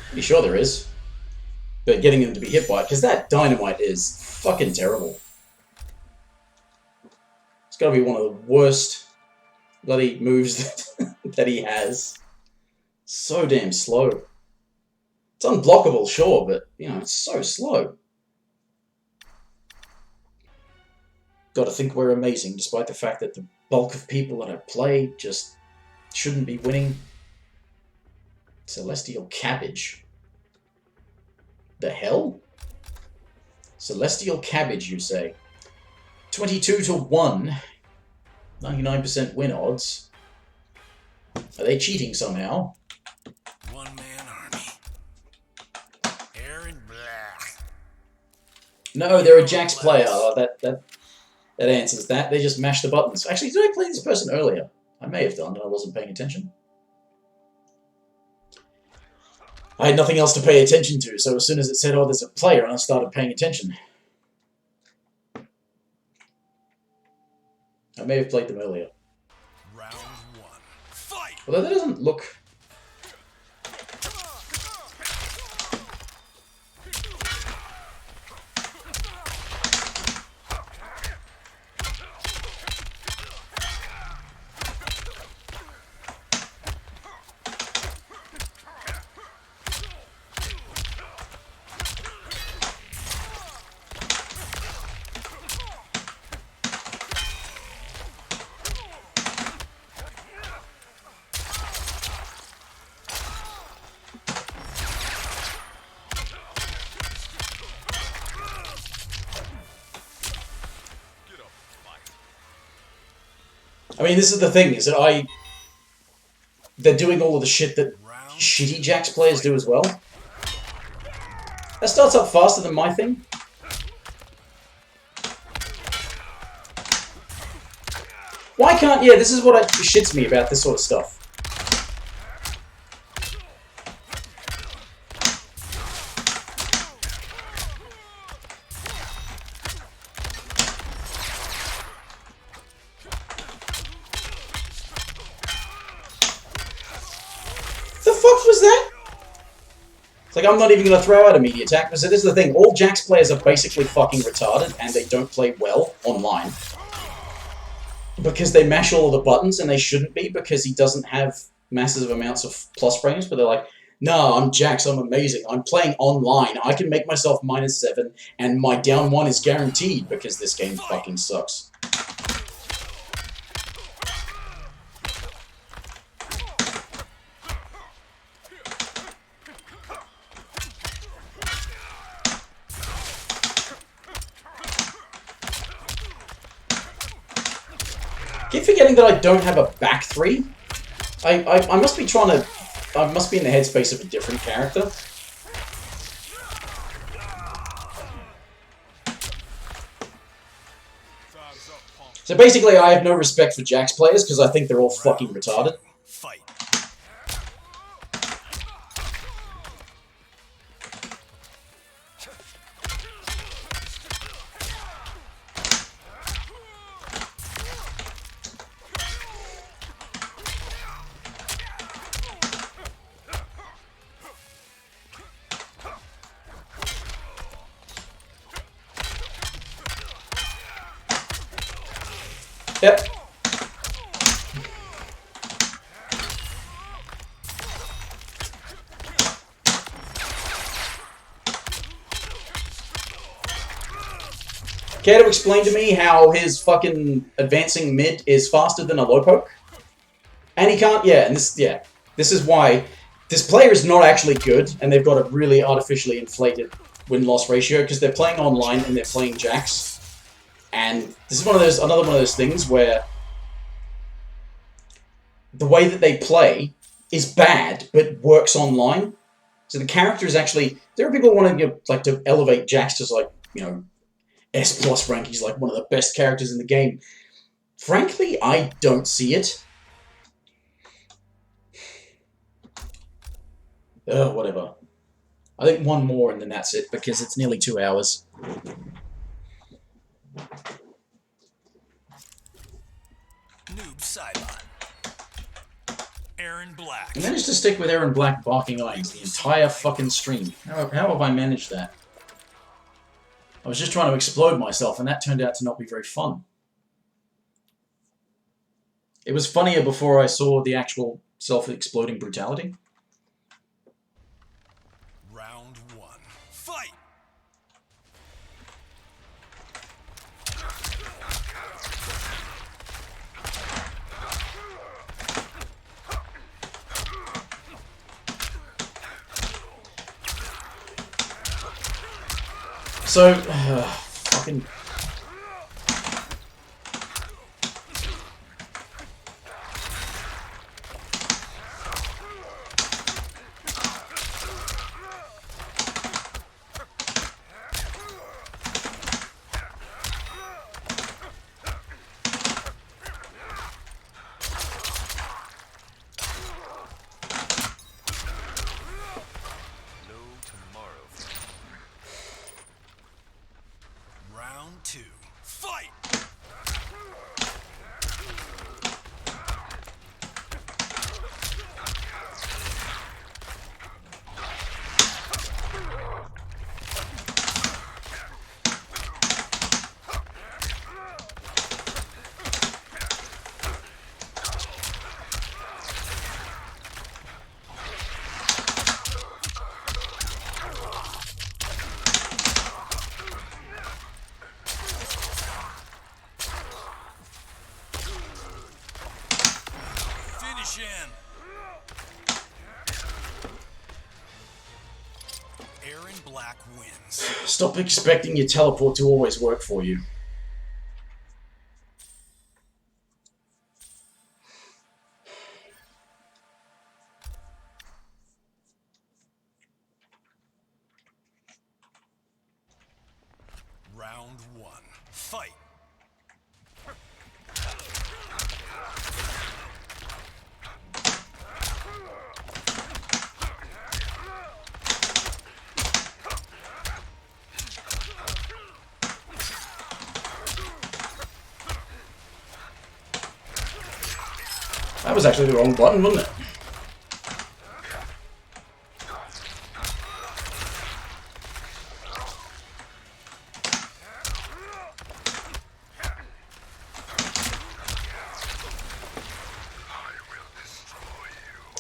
Pretty sure there is. But getting them to be hit by it, because that dynamite is fucking terrible. It's gotta be one of the worst bloody moves that he has. So damn slow. It's unblockable, sure, but, you know, it's so slow. Gotta think we're amazing, despite the fact that the bulk of people that I play just shouldn't be winning. Celestial Cabbage. The hell? Celestial Cabbage, you say? 22 to 1. 99% win odds. Are they cheating somehow? One-man army. Erron Black. No, they're a Jax player. That answers that. They just mash the buttons. Actually, did I play this person earlier? I may have done, and I wasn't paying attention. I had nothing else to pay attention to, so as soon as it said, oh, there's a player, and I started paying attention. I may have played them earlier. Round 1. Fight. Although that doesn't look... I mean, this is the thing, is that they're doing all of the shit that shitty Jax players do as well. That starts up faster than my thing. Why can't... Yeah, this is what shits me about this sort of stuff. The fuck was that? It's like, I'm not even going to throw out a media attack, because this is the thing. All Jax players are basically fucking retarded, and they don't play well online. Because they mash all of the buttons, and they shouldn't be, because he doesn't have massive amounts of plus frames, but they're like, no, I'm Jax, I'm amazing, I'm playing online, I can make myself -7, and my down 1 is guaranteed, because this game fucking sucks. I keep forgetting that I don't have a back 3. I must be trying to... I must be in the headspace of a different character. So basically, I have no respect for Jax players because I think they're all fucking retarded. Fight. Yep. Care to explain to me how his fucking advancing mid is faster than a low poke? And he can't, yeah, and this is why this player is not actually good, and they've got a really artificially inflated win-loss ratio, because they're playing online and they're playing Jax. And this is another one of those things where the way that they play is bad, but works online. So the character is actually... There are people wanting to elevate Jax to, like, you know, S+ rank. He's like one of the best characters in the game. Frankly, I don't see it. Whatever. I think one more and then that's it, because it's nearly 2 hours. Noob Cylon. Erron Black. I managed to stick with Erron Black Barking Irons the entire fucking stream. How have I managed that? I was just trying to explode myself, and that turned out to not be very fun. It was funnier before I saw the actual self-exploding brutality. Round 1. Fight! So, fucking... Round 2. Fight! Finish him! Erron Black wins. Stop expecting your teleport to always work for you. Round one. Fight. That was actually the wrong button, wasn't it?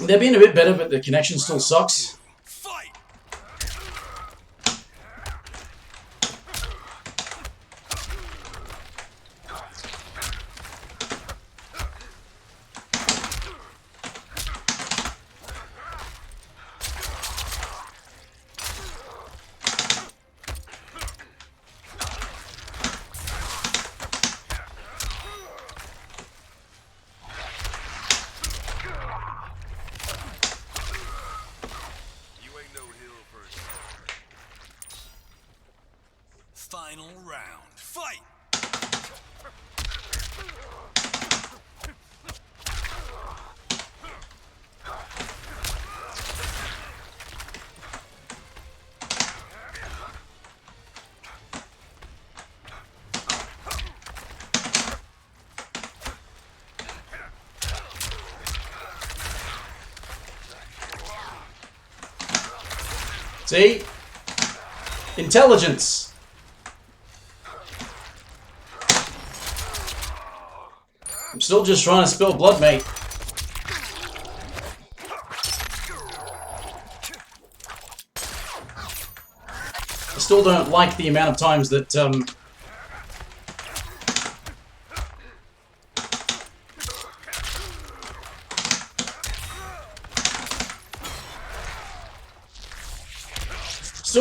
They're being a bit better, but the connection still sucks. Fight. Final round. Fight! See? Intelligence! I'm still just trying to spill blood, mate. I still don't like the amount of times that, still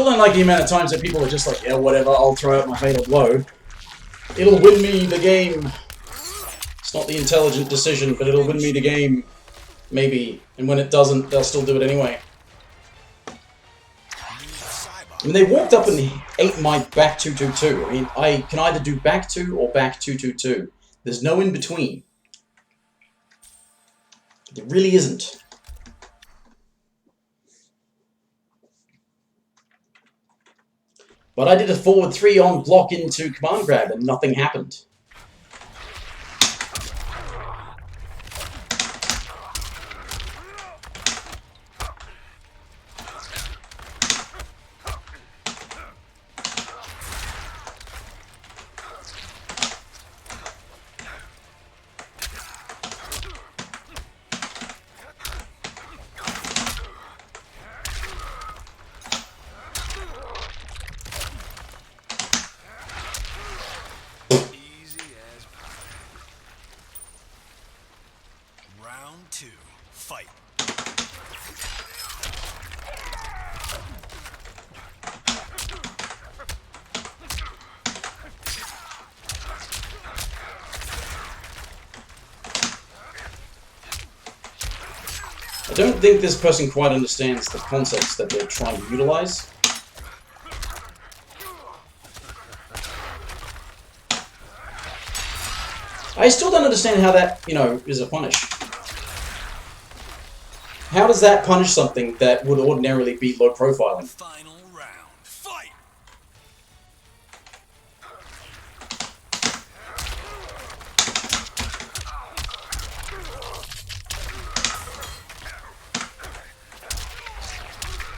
don't like the amount of times that people are just like, yeah, whatever, I'll throw out my fatal blow. It'll win me the game. It's not the intelligent decision, but it'll win me the game. Maybe. And when it doesn't, they'll still do it anyway. I mean, they walked up and ate my back 222. I mean, I can either do back 2 or back 222. There's no in between. There really isn't. But I did a forward 3 on block into command grab and nothing happened. Round 2. Fight. I don't think this person quite understands the concepts that they're trying to utilize. I still don't understand how that, you know, is a punish. How does that punish something that would ordinarily be low profiling? Final round. Fight.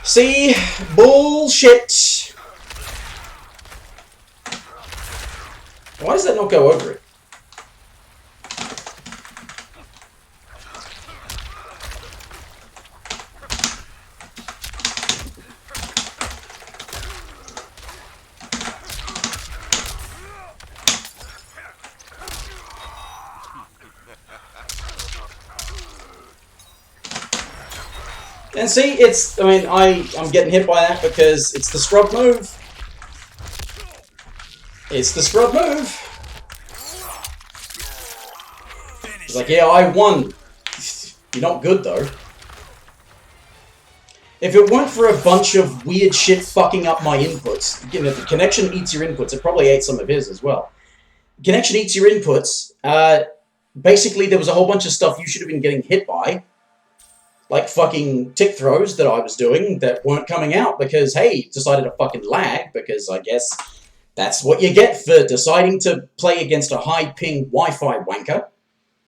See? Bullshit! Why does that not go over it? And see, it's, I mean, I'm getting hit by that because it's the scrub move. It's the scrub move. It's like, yeah, I won. You're not good, though. If it weren't for a bunch of weird shit fucking up my inputs, you know, the connection eats your inputs. It probably ate some of his as well. Connection eats your inputs. Basically, there was a whole bunch of stuff you should have been getting hit by, like fucking tick throws that I was doing that weren't coming out because, hey, decided to fucking lag because I guess that's what you get for deciding to play against a high-ping Wi-Fi wanker.